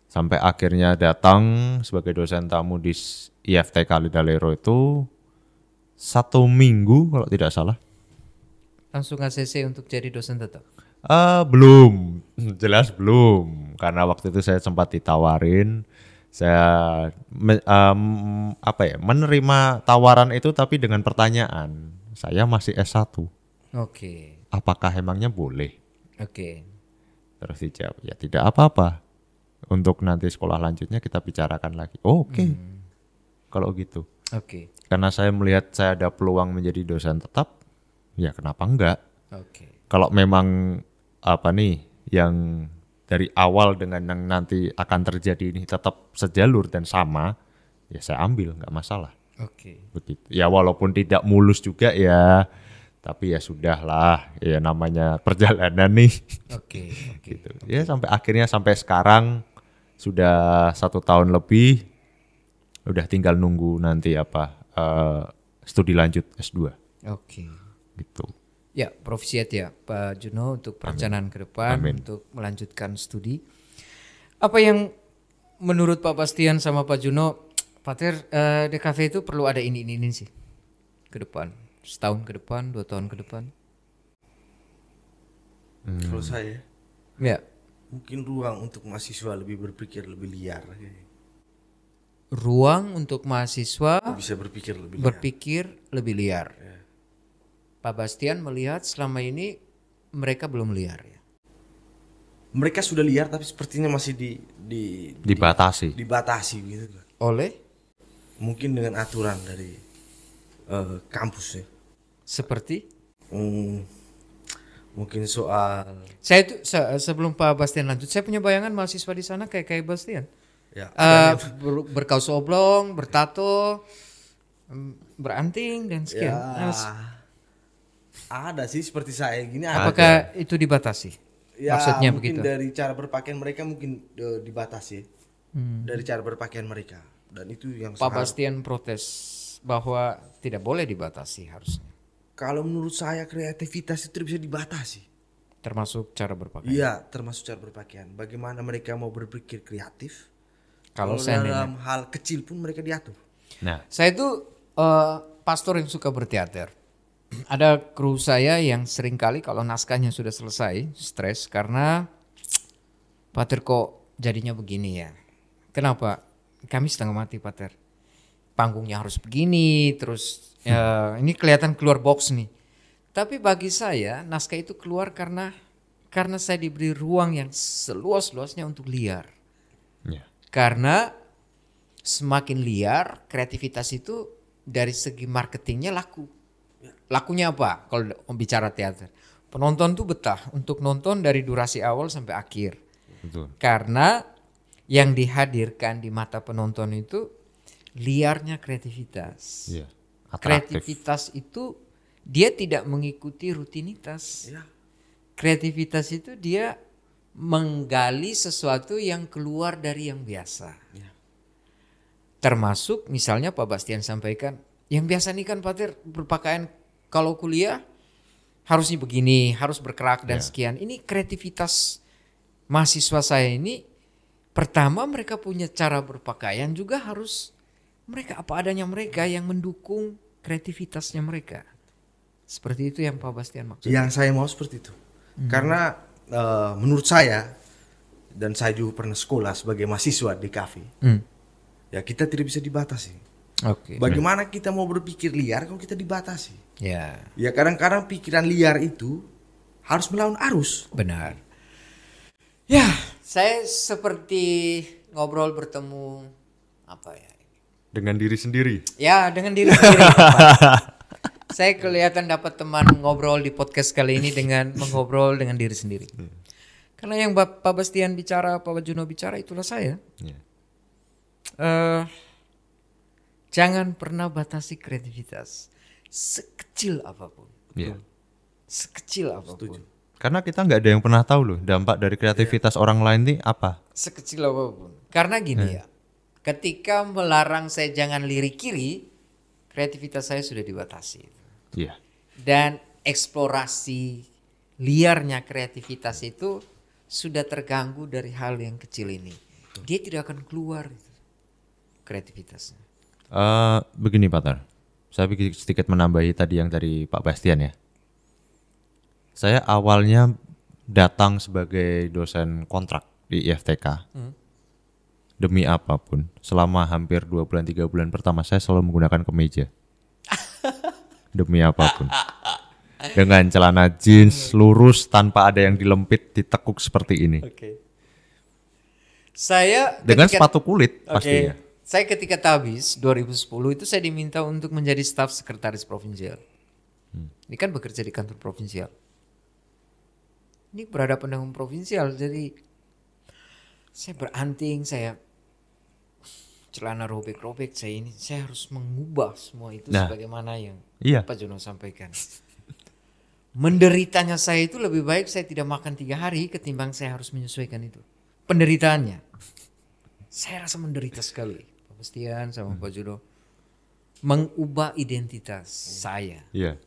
Sampai akhirnya datang sebagai dosen tamu di IFTK Lodero itu 1 minggu kalau tidak salah. Langsung ACC untuk jadi dosen tetap? Belum, jelas belum. Karena waktu itu saya sempat ditawarin, saya menerima tawaran itu tapi dengan pertanyaan, saya masih S1. Oke. Apakah emangnya boleh? Oke. Terus dijawab, ya tidak apa-apa. Untuk nanti sekolah lanjutnya kita bicarakan lagi. Oke. Kalau gitu. Oke. Karena saya melihat saya ada peluang menjadi dosen tetap, ya kenapa enggak? Oke. Kalau memang yang dari awal dengan yang nanti akan terjadi ini tetap sejalur dan sama, ya saya ambil, nggak masalah. Oke. Begitu. Ya walaupun tidak mulus juga ya, tapi ya sudahlah, ya namanya perjalanan nih. Oke. Gitu. Ya sampai sekarang sudah 1 tahun lebih, udah tinggal nunggu nanti studi lanjut S2. Oke. Gitu. Ya, profisiat ya Pak Juno untuk perencanaan ke depan untuk melanjutkan studi. Apa yang menurut Pak Bastian sama Pak Juno, Pater, DKV itu perlu ada ini sih ke depan, setahun ke depan, 2 tahun ke depan. Kalau saya Ya, mungkin ruang untuk mahasiswa lebih berpikir lebih liar. ruang untuk mahasiswa Bisa berpikir lebih liar. berpikir lebih liar. Pak Bastian melihat selama ini mereka belum liar ya. Mereka sudah liar tapi sepertinya masih Dibatasi. dibatasi gitu. Oleh Mungkin dengan aturan dari kampus ya. seperti Mungkin soal saya itu sebelum Pak Bastian lanjut, saya punya bayangan mahasiswa di sana kayak Bastian. ya Berkaus oblong, bertato, beranting dan sekian. ada sih seperti saya gini. Apakah itu dibatasi? Ya, Maksudnya mungkin begitu. dari cara berpakaian mereka mungkin dibatasi dari cara berpakaian mereka dan itu yang Pak Bastian protes bahwa tidak boleh dibatasi harusnya, kalau menurut saya kreativitas itu bisa dibatasi. termasuk cara berpakaian. Iya, termasuk cara berpakaian. Bagaimana mereka mau berpikir kreatif? Kalau Kalau seandainya dalam hal kecil pun mereka diatur. Nah, saya itu pastor yang suka berteater. Ada kru saya yang sering kali kalau naskahnya sudah selesai stres karena Pater kok jadinya begini ya. Kenapa? Kami setengah mati Pater. Panggungnya harus begini terus ini kelihatan keluar box nih. Tapi bagi saya naskah itu keluar karena saya diberi ruang yang seluas-luasnya untuk liar. ya. Karena semakin liar kreativitas itu dari segi marketingnya laku. Lakunya apa kalau bicara teater? Penonton tuh betah untuk nonton dari durasi awal sampai akhir. Betul. Karena yang dihadirkan di mata penonton itu liarnya kreativitas. Iya. Atraktif. Kreativitas itu dia tidak mengikuti rutinitas. Ya. Kreativitas itu dia menggali sesuatu yang keluar dari yang biasa. Ya. Termasuk misalnya Pak Bastian sampaikan, yang biasa nih kan Pater berpakaian kalau kuliah harusnya begini, harus berkerak dan sekian. Ini kreativitas mahasiswa saya ini, pertama mereka punya cara berpakaian juga harus mereka apa adanya mereka yang mendukung kreativitasnya mereka. Seperti itu yang Pak Bastian maksud. Yang saya mau seperti itu. Karena menurut saya dan saya juga pernah sekolah sebagai mahasiswa di kafe. Ya kita tidak bisa dibatasi. Oke. Bagaimana kita mau berpikir liar kalau kita dibatasi? Ya, Ya kadang-kadang pikiran liar itu harus melawan arus. benar. Ya, saya seperti ngobrol bertemu apa ya? Dengan diri sendiri. Ya, dengan diri sendiri. Saya kelihatan dapat teman ngobrol di podcast kali ini dengan mengobrol dengan diri sendiri. Karena yang Pak Bastian bicara, Pak Juno bicara itulah saya. Ya. Jangan pernah batasi kreativitas sekecil apapun. Iya. Sekecil apapun. Karena kita nggak ada yang pernah tahu loh dampak dari kreativitas orang lain ini apa. Sekecil apapun. Karena gini ya. Ketika melarang saya jangan lirik kiri, kreativitas saya sudah dibatasi. Iya. Dan eksplorasi liarnya kreativitas itu sudah terganggu dari hal yang kecil ini. Dia tidak akan keluar kreativitasnya. Begini Pak Tar, saya sedikit menambahi tadi yang dari Pak Bastian ya. Saya awalnya datang sebagai dosen kontrak di IFTK. Demi apapun, selama hampir 2 bulan 3 bulan pertama saya selalu menggunakan kemeja. Demi apapun. Dengan celana jeans lurus tanpa ada yang dilempit, ditekuk seperti ini. Saya Dengan ketika- sepatu kulit Oke. pastinya. Saya ketika tabis 2010 itu saya diminta untuk menjadi staf sekretaris provinsial. Ini kan bekerja di kantor provinsial. Ini berhadapan dengan provinsial, jadi saya beranting, saya celana robek-robek, saya harus mengubah semua itu Nah. sebagaimana yang Iya. Pak Jono sampaikan. Menderitanya saya itu lebih baik saya tidak makan 3 hari ketimbang saya harus menyesuaikan itu. Penderitaannya. Saya rasa menderita sekali. Pak Bastian sama Pak Jono. Mengubah identitas saya. Iya.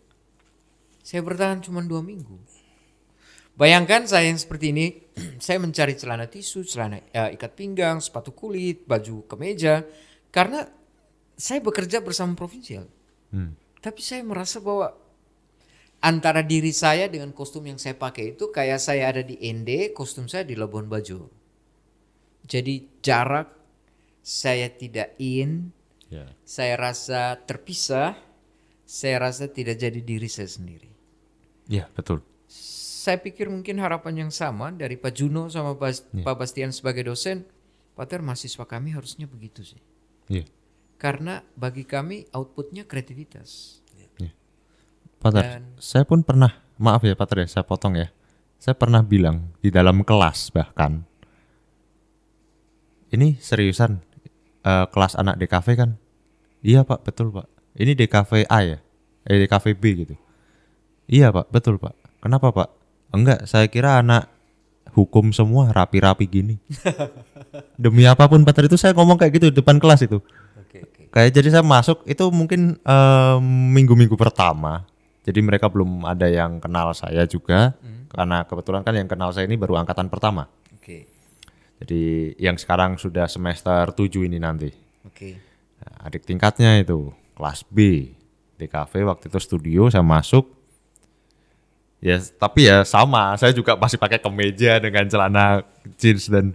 Saya bertahan cuma 2 minggu. Bayangkan saya yang seperti ini, saya mencari celana tisu, celana ikat pinggang, sepatu kulit, baju kemeja, karena saya bekerja bersama provinsial. Tapi saya merasa bahwa antara diri saya dengan kostum yang saya pakai itu kayak saya ada di ND, kostum saya di Labuan Bajo. Jadi jarak saya tidak saya rasa terpisah, saya rasa tidak jadi diri saya sendiri. Iya, betul. Saya pikir mungkin harapan yang sama dari Pak Juno sama Pak Bastian sebagai dosen, Pater, mahasiswa kami harusnya begitu sih. Iya. Karena bagi kami outputnya kreativitas. Pater, saya pun pernah, maaf ya Pater ya, saya potong ya. Saya pernah bilang di dalam kelas bahkan, ini seriusan kelas anak DKV kan? Iya Pak, betul Pak. Ini DKV A ya? DKV B gitu. Iya Pak, betul Pak. Kenapa Pak? Enggak, saya kira anak hukum semua rapi-rapi gini. Demi apapun Pater, itu saya ngomong kayak gitu di depan kelas itu. Kayak jadi saya masuk itu mungkin minggu-minggu pertama. Jadi mereka belum ada yang kenal saya juga. Karena kebetulan kan yang kenal saya ini baru angkatan pertama. Jadi yang sekarang sudah semester 7 ini nanti. Nah, adik tingkatnya itu kelas B. DKV waktu itu studio saya masuk. Ya, tapi ya sama, saya juga masih pakai kemeja dengan celana jeans dan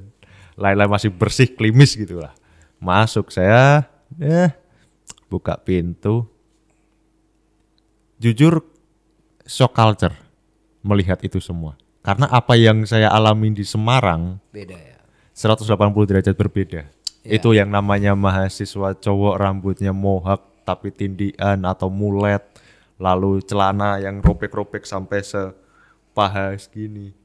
lain-lain, masih bersih, klimis gitu lah. Masuk saya, buka pintu. Jujur, shock culture melihat itu semua. Karena apa yang saya alami di Semarang, Beda ya. 180 derajat berbeda. Itu yang namanya mahasiswa cowok rambutnya mohawk tapi tindian atau mulet. Lalu celana yang robek-robek sampai sepaha segini.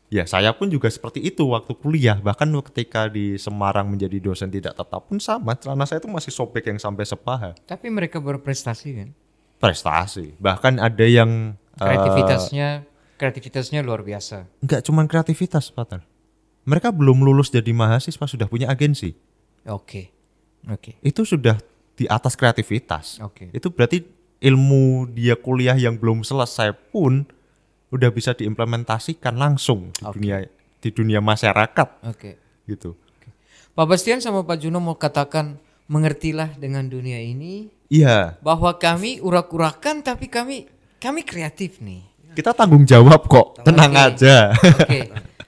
Ya saya pun juga seperti itu waktu kuliah. Bahkan ketika di Semarang menjadi dosen tidak tetap pun sama. Celana saya itu masih sobek yang sampai sepaha. Tapi mereka berprestasi kan? Prestasi. Bahkan ada yang kreativitasnya luar biasa. Enggak cuma kreativitas, Pater. Mereka belum lulus jadi mahasiswa sudah punya agensi. Oke. Itu sudah di atas kreativitas. Oke. Itu berarti ilmu dia kuliah yang belum selesai pun udah bisa diimplementasikan langsung di dunia masyarakat. Gitu. Pak Bastian sama Pak Juno mau katakan mengertilah dengan dunia ini. Iya. Bahwa kami urak-urakan tapi kami kreatif nih. Kita tanggung jawab kok, tenang aja.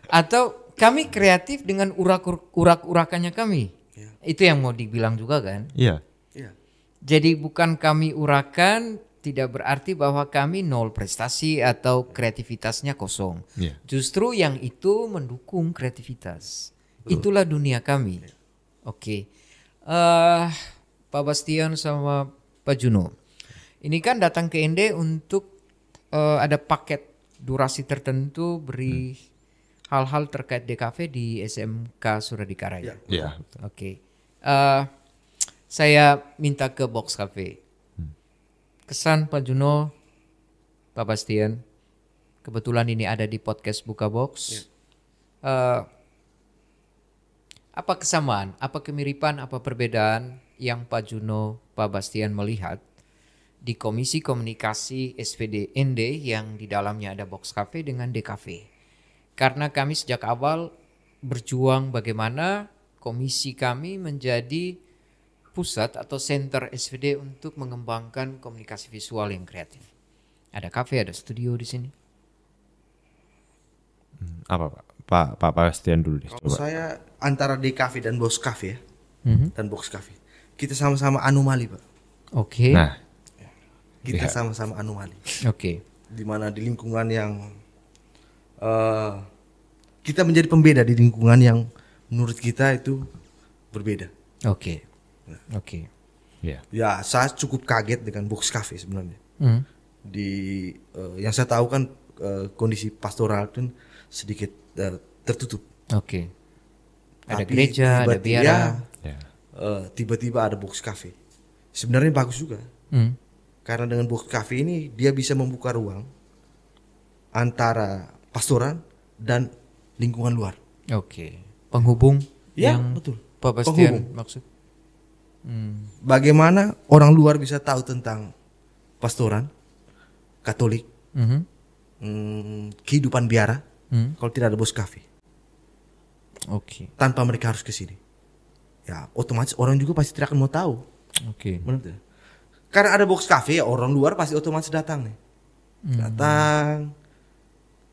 Atau kami kreatif dengan urak-urakannya kami. Itu yang mau dibilang juga kan? Iya. Jadi bukan kami urakan tidak berarti bahwa kami nol prestasi atau kreativitasnya kosong. Justru yang itu mendukung kreativitas. Itulah dunia kami. Pak Bastian sama Pak Juno. Ini kan datang ke ND untuk ada paket durasi tertentu beri hal-hal terkait DKV di SMK Suradikaraya. Saya minta ke Box Cafe. Kesan Pak Juno, Pak Bastian, kebetulan ini ada di podcast Buka Box. Apa kesamaan, apa kemiripan, apa perbedaan yang Pak Juno, Pak Bastian melihat di Komisi Komunikasi SVD ND yang di dalamnya ada Box Cafe dengan DKV? Karena kami sejak awal berjuang bagaimana komisi kami menjadi pusat atau center SVD untuk mengembangkan komunikasi visual yang kreatif. Ada kafe, ada studio di sini. Apa Pak Bastian dulu deh. Kalau saya antara DKV dan Box Cafe dan Box Cafe, kita sama-sama anomali Pak. Nah, kita sama-sama anomali. Dimana di lingkungan yang kita menjadi pembeda di lingkungan yang menurut kita itu berbeda. Ya, saya cukup kaget dengan Box Cafe sebenarnya. Di yang saya tahu kan kondisi pastoral itu sedikit tertutup. Ada gereja, ada biara. Tiba-tiba ada Box Cafe. Sebenarnya bagus juga. Karena dengan Box Cafe ini dia bisa membuka ruang antara pastoran dan lingkungan luar. Penghubung yang betul. Pak Bastian maksud. Bagaimana orang luar bisa tahu tentang pastoran Katolik, kehidupan biara kalau tidak ada box cafe. Oke. Tanpa mereka harus ke sini. Ya, otomatis orang juga pasti tidak akan mau tahu. Oke. Benar tidak? Karena ada box cafe, ya orang luar pasti otomatis datang nih. Datang.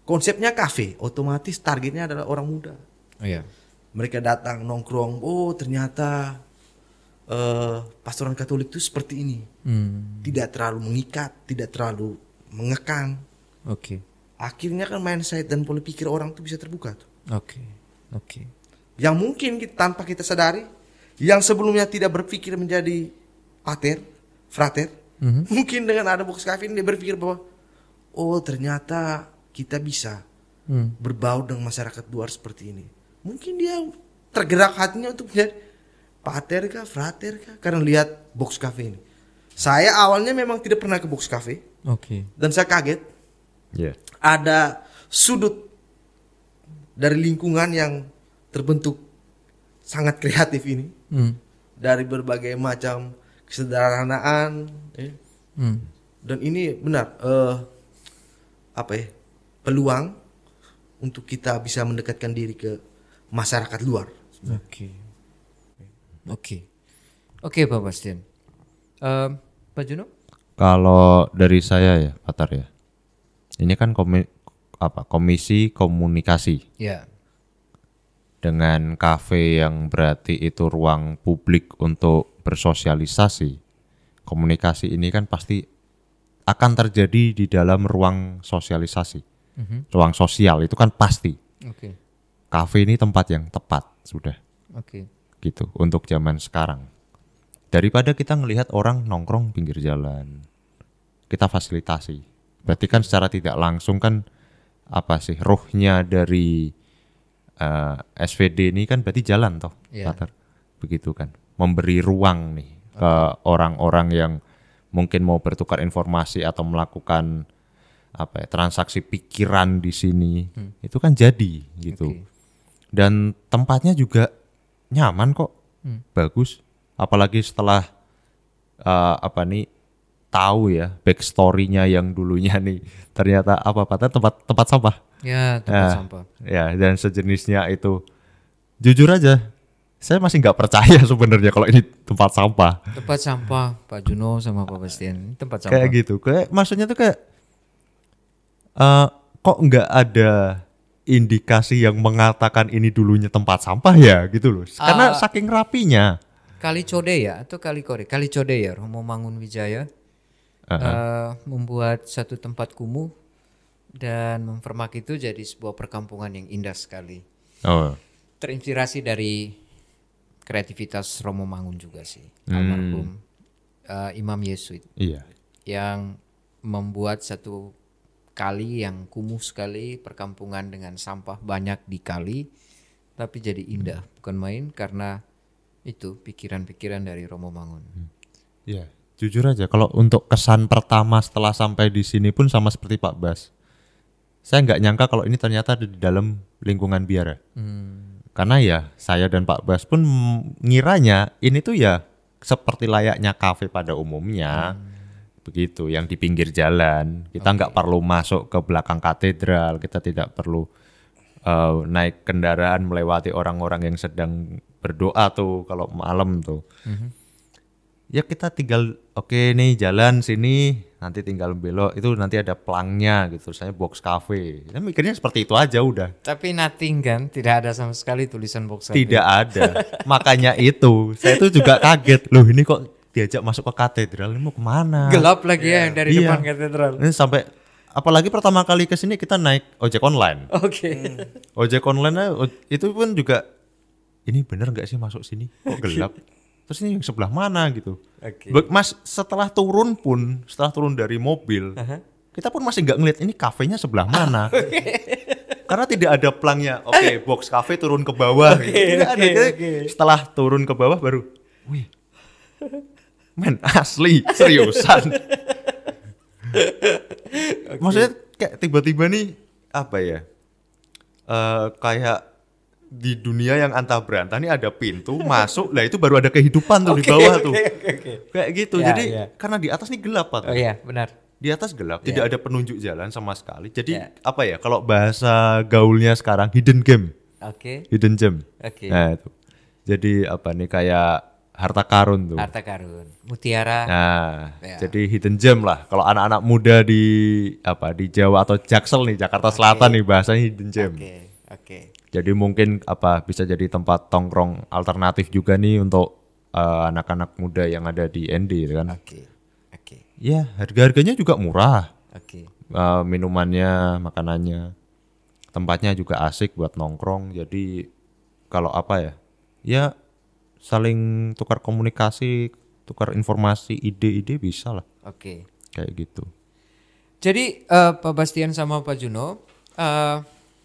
Konsepnya cafe, otomatis targetnya adalah orang muda. Oh iya. Mereka datang nongkrong, oh ternyata pastoran Katolik itu seperti ini. Tidak terlalu mengikat, tidak terlalu mengekang. Oke. Akhirnya kan mindset dan pola pikir orang itu bisa terbuka tuh. Oke. Oke. Yang mungkin tanpa kita sadari, yang sebelumnya tidak berpikir menjadi frater, mungkin dengan ada box cafe ini dia berpikir bahwa oh ternyata kita bisa berbaur dengan masyarakat luar seperti ini. Mungkin dia tergerak hatinya untuk menjadi pater kah, frater kah, karena lihat box cafe ini. Saya awalnya memang tidak pernah ke box cafe. Oke. Dan saya kaget ada sudut dari lingkungan yang terbentuk sangat kreatif ini. Dari berbagai macam kesederhanaan. Dan ini benar peluang untuk kita bisa mendekatkan diri ke masyarakat luar. Oke, Pak Bastian. Pak Juno? Kalau dari saya ya, Patar ya. Ini kan komisi komunikasi. Ya. Dengan kafe yang berarti itu ruang publik untuk bersosialisasi. Komunikasi ini kan pasti akan terjadi di dalam ruang sosialisasi. Ruang sosial itu kan pasti. Oke. Kafe ini tempat yang tepat sudah. Oke. Gitu untuk zaman sekarang. Daripada kita ngelihat orang nongkrong pinggir jalan, kita fasilitasi. Berarti kan secara tidak langsung kan ruhnya dari SVD ini kan berarti jalan toh, Patar. Begitu kan. Memberi ruang nih ke orang-orang yang mungkin mau bertukar informasi atau melakukan transaksi pikiran di sini. Itu kan jadi gitu. Dan tempatnya juga nyaman kok. Bagus. Apalagi setelah tahu ya backstory-nya yang dulunya nih ternyata tempat sampah. Ya, tempat sampah. Ya, dan sejenisnya itu. Jujur aja, saya masih nggak percaya sebenarnya kalau ini tempat sampah. Tempat sampah, Pak Juno sama Pak Bastian. Tempat sampah. Kayak gitu. Kayak maksudnya tuh kayak kok nggak ada indikasi yang mengatakan ini dulunya tempat sampah ya gitu loh. Karena saking rapinya. Kali Code ya atau Kali Kode? Kali Code ya, Romo Mangunwijaya membuat satu tempat kumuh dan mempermak itu jadi sebuah perkampungan yang indah sekali. Oh. Terinspirasi dari kreativitas Romo Mangun juga sih, almarhum Imam Yesuit. Iya. Yang membuat satu kali yang kumuh sekali, perkampungan dengan sampah banyak di kali, tapi jadi indah, bukan main karena itu pikiran-pikiran dari Romo Mangun. Iya, jujur aja kalau untuk kesan pertama setelah sampai di sini pun sama seperti Pak Bas. Saya nggak nyangka kalau ini ternyata ada di dalam lingkungan biara. Karena ya saya dan Pak Bas pun ngiranya ini tuh ya seperti layaknya kafe pada umumnya. Begitu, yang di pinggir jalan. Kita nggak perlu masuk ke belakang katedral, kita tidak perlu naik kendaraan melewati orang-orang yang sedang berdoa tuh kalau malam tuh. Ya kita tinggal nih jalan sini, nanti tinggal belok itu nanti ada pelangnya gitu, saya box cafe. Saya mikirnya seperti itu aja udah. Tapi nothing kan, tidak ada sama sekali tulisan box cafe. Tidak ada. Makanya itu, saya tuh juga kaget. Loh ini kok diajak masuk ke katedral, ini mau kemana? Gelap lagi ya dari depan katedral. Ini sampai apalagi pertama kali ke sini kita naik ojek online. Oke. Ojek online itu pun juga ini bener nggak sih masuk sini? Kok gelap? Terus ini yang sebelah mana gitu? Mas setelah turun dari mobil, kita pun masih nggak ngeliat ini kafenya sebelah mana. Karena tidak ada pelangnya. Box cafe turun ke bawah. Setelah turun ke bawah baru, wih, men asli seriusan. Maksudnya kayak tiba-tiba nih kayak di dunia yang antah berantah nih ada pintu masuk, lah itu baru ada kehidupan tuh di bawah tuh. Kayak gitu. Jadi karena di atas nih gelap Pak. Oh iya, benar. di atas gelap, tidak ada penunjuk jalan sama sekali. Jadi Ya. apa ya? Kalau bahasa gaulnya sekarang hidden game, Oke. hidden gem. Oke. Nah, itu. Jadi apa nih kayak harta karun tuh. Harta karun, mutiara. Nah, Ya. jadi hidden gem lah. Kalau anak-anak muda di di Jawa atau Jaksel nih, Jakarta Selatan nih bahasanya hidden gem. Oke. Jadi mungkin bisa jadi tempat tongkrong alternatif juga nih untuk anak-anak muda yang ada di ND kan. Oke. Ya, harga-harganya juga murah. Oke. Minumannya, makanannya, tempatnya juga asik buat nongkrong. Jadi kalau ya saling tukar komunikasi, tukar informasi, ide-ide bisa lah. Oke. Kayak gitu. Jadi Pak Bastian sama Pak Juno,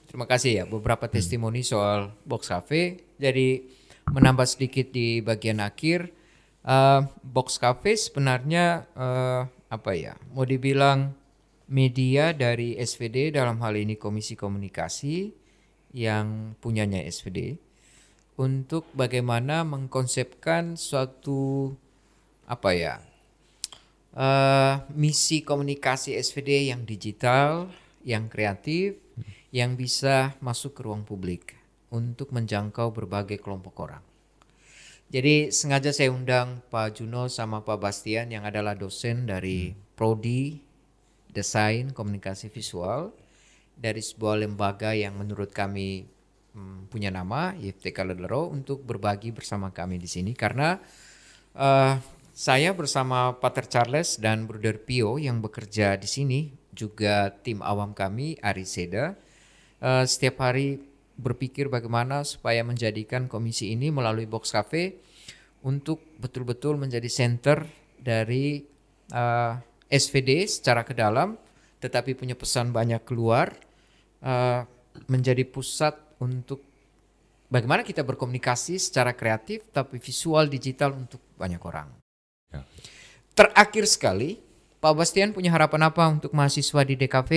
terima kasih ya beberapa testimoni soal Box Cafe. Jadi menambah sedikit di bagian akhir, Box Cafe sebenarnya mau dibilang media dari SVD, dalam hal ini Komisi Komunikasi yang punyanya SVD, untuk bagaimana mengkonsepkan suatu misi komunikasi SVD yang digital, yang kreatif, yang bisa masuk ke ruang publik untuk menjangkau berbagai kelompok orang. Jadi sengaja saya undang Pak Juno sama Pak Bastian yang adalah dosen dari Prodi Desain Komunikasi Visual dari sebuah lembaga yang menurut kami punya nama IFTK Ledlero, untuk berbagi bersama kami di sini karena saya bersama Pater Charles dan Bruder Pio yang bekerja di sini, juga tim awam kami Ari Seda, setiap hari berpikir bagaimana supaya menjadikan komisi ini melalui Box Cafe untuk betul-betul menjadi center dari SVD secara ke dalam, tetapi punya pesan banyak keluar, menjadi pusat untuk bagaimana kita berkomunikasi secara kreatif tapi visual digital untuk banyak orang. Ya. Terakhir sekali, Pak Bastian punya harapan apa untuk mahasiswa di DKV,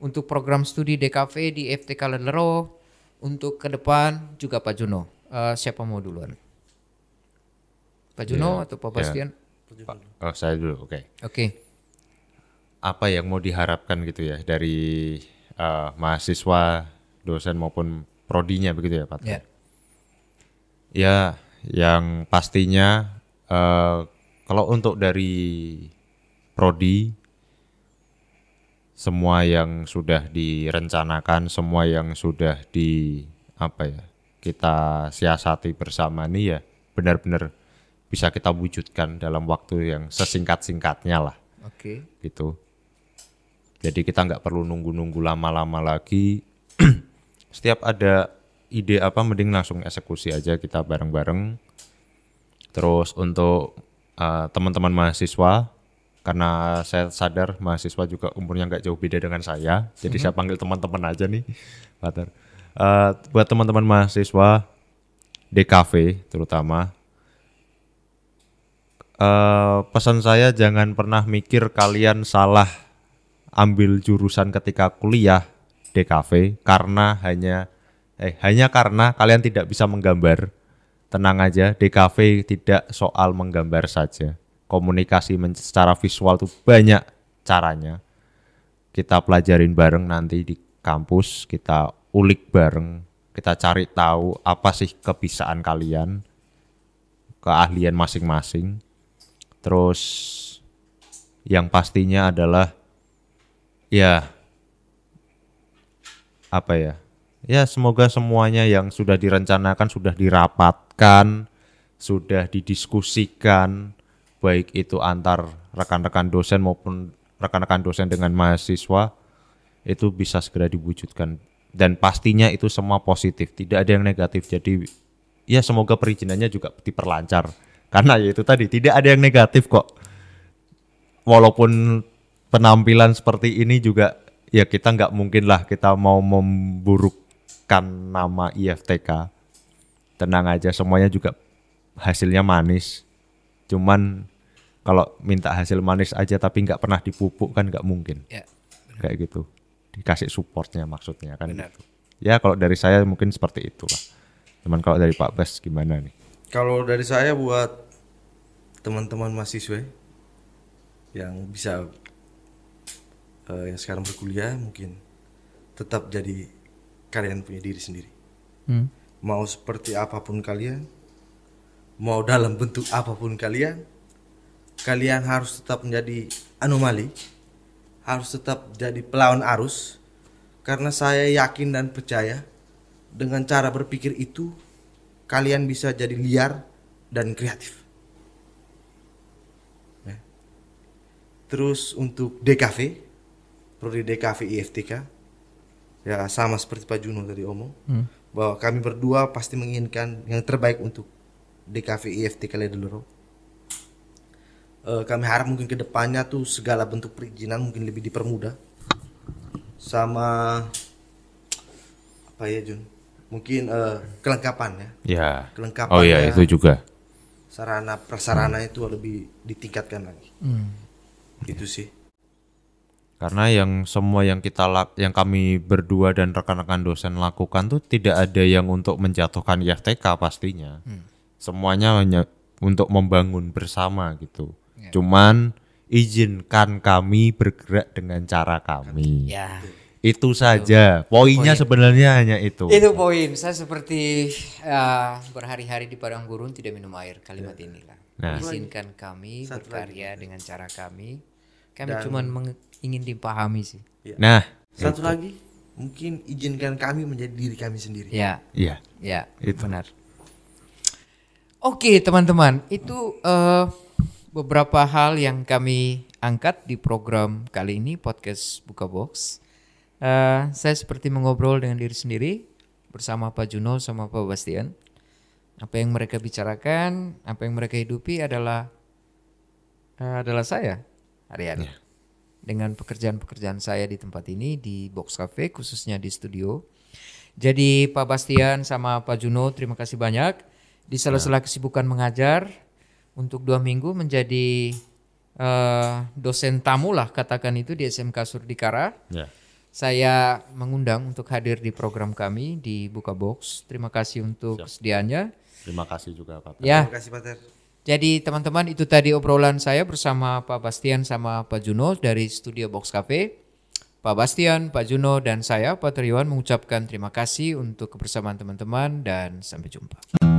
untuk program studi DKV di FTK Ledlero, untuk ke depan juga Pak Juno? Siapa mau duluan? Pak Juno atau Pak Bastian? Saya dulu, oke. Oke. Apa yang mau diharapkan gitu ya dari mahasiswa, dosen maupun prodinya begitu ya Pak? Ya. Ya, yang pastinya kalau untuk dari prodi, semua yang sudah direncanakan, semua yang sudah kita siasati bersama nih ya benar-benar bisa kita wujudkan dalam waktu yang sesingkat-singkatnya lah. Oke. Gitu. Jadi kita nggak perlu nunggu-nunggu lama-lama lagi. Setiap ada ide mending langsung eksekusi aja kita bareng-bareng. Terus untuk teman-teman mahasiswa, karena saya sadar mahasiswa juga umurnya nggak jauh beda dengan saya, jadi saya panggil teman-teman aja nih, Pater. Buat teman-teman mahasiswa DKV terutama, pesan saya jangan pernah mikir kalian salah ambil jurusan ketika kuliah DKV karena hanya karena kalian tidak bisa menggambar. Tenang aja, DKV tidak soal menggambar saja. Komunikasi secara visual tuh banyak caranya. Kita pelajarin bareng nanti di kampus, kita ulik bareng, kita cari tahu apa sih kebisaan kalian, keahlian masing-masing. Terus yang pastinya adalah ya semoga semuanya yang sudah direncanakan, sudah dirapatkan, sudah didiskusikan, baik itu antar rekan-rekan dosen maupun rekan-rekan dosen dengan mahasiswa, itu bisa segera diwujudkan. Dan pastinya itu semua positif, tidak ada yang negatif. Jadi ya semoga perizinannya juga diperlancar. Karena ya itu tadi, tidak ada yang negatif kok. Walaupun penampilan seperti ini juga, ya kita nggak mungkin lah kita mau memburukkan nama IFTK. Tenang aja, semuanya juga hasilnya manis. Cuman kalau minta hasil manis aja tapi nggak pernah dipupuk kan nggak mungkin. Ya, kayak gitu. Dikasih supportnya maksudnya kan. Benar. Gitu. Ya kalau dari saya mungkin seperti itulah. Cuman kalau dari Pak Bas gimana nih? Kalau dari saya buat teman-teman mahasiswa yang bisa yang sekarang berkuliah mungkin tetap jadi kalian punya diri sendiri. Mau seperti apapun kalian, mau dalam bentuk apapun kalian harus tetap menjadi anomali, harus tetap jadi pelawan arus. Karena saya yakin dan percaya dengan cara berpikir itu kalian bisa jadi liar dan kreatif. Ya. Terus untuk DKV, prodi DKV IFTK, ya sama seperti Pak Juno tadi omong, bahwa kami berdua pasti menginginkan yang terbaik untuk DKV IFTK Ledoloro. Kami harap mungkin ke depannya tuh segala bentuk perizinan mungkin lebih dipermudah. Sama apa ya Jun? Mungkin kelengkapan ya. Ya. Kelengkapan. Oh ya, itu juga. Sarana prasarana itu lebih ditingkatkan lagi. Itu sih. Karena semua yang yang kami berdua dan rekan-rekan dosen lakukan tuh tidak ada yang untuk menjatuhkan IFTK pastinya. Semuanya hanya untuk membangun bersama gitu. Cuman izinkan kami bergerak dengan cara kami. Ya. Itu saja. Poinnya sebenarnya hanya itu. Itu poin. Saya seperti berhari-hari di padang gurun tidak minum air. Kalimat inilah. Nah. Izinkan kami berkarya dengan cara kami. Kami cuma ingin dipahami sih. Ya. Nah, Satu lagi, mungkin izinkan kami menjadi diri kami sendiri. Ya. iya. Ya, Itu. benar. Oke, teman-teman, itu beberapa hal yang kami angkat di program kali ini, podcast Buka Box. Saya seperti mengobrol dengan diri sendiri bersama Pak Juno sama Pak Bastian. Apa yang mereka bicarakan, apa yang mereka hidupi adalah saya hari-hari. Dengan pekerjaan-pekerjaan saya di tempat ini, di Box Cafe, khususnya di studio. Jadi Pak Bastian sama Pak Juno, terima kasih banyak. Di sela-sela kesibukan mengajar, untuk 2 minggu menjadi dosen tamu lah katakan itu di SMK Surdikara. Ya. Saya mengundang untuk hadir di program kami di Buka Box. Terima kasih untuk kesediaannya. Terima kasih juga Pak. Ya. Terima kasih Pak Ter. Jadi teman-teman, itu tadi obrolan saya bersama Pak Bastian sama Pak Juno dari studio Box Cafe. Pak Bastian, Pak Juno, dan saya Pak Triwan mengucapkan terima kasih untuk kebersamaan teman-teman dan sampai jumpa.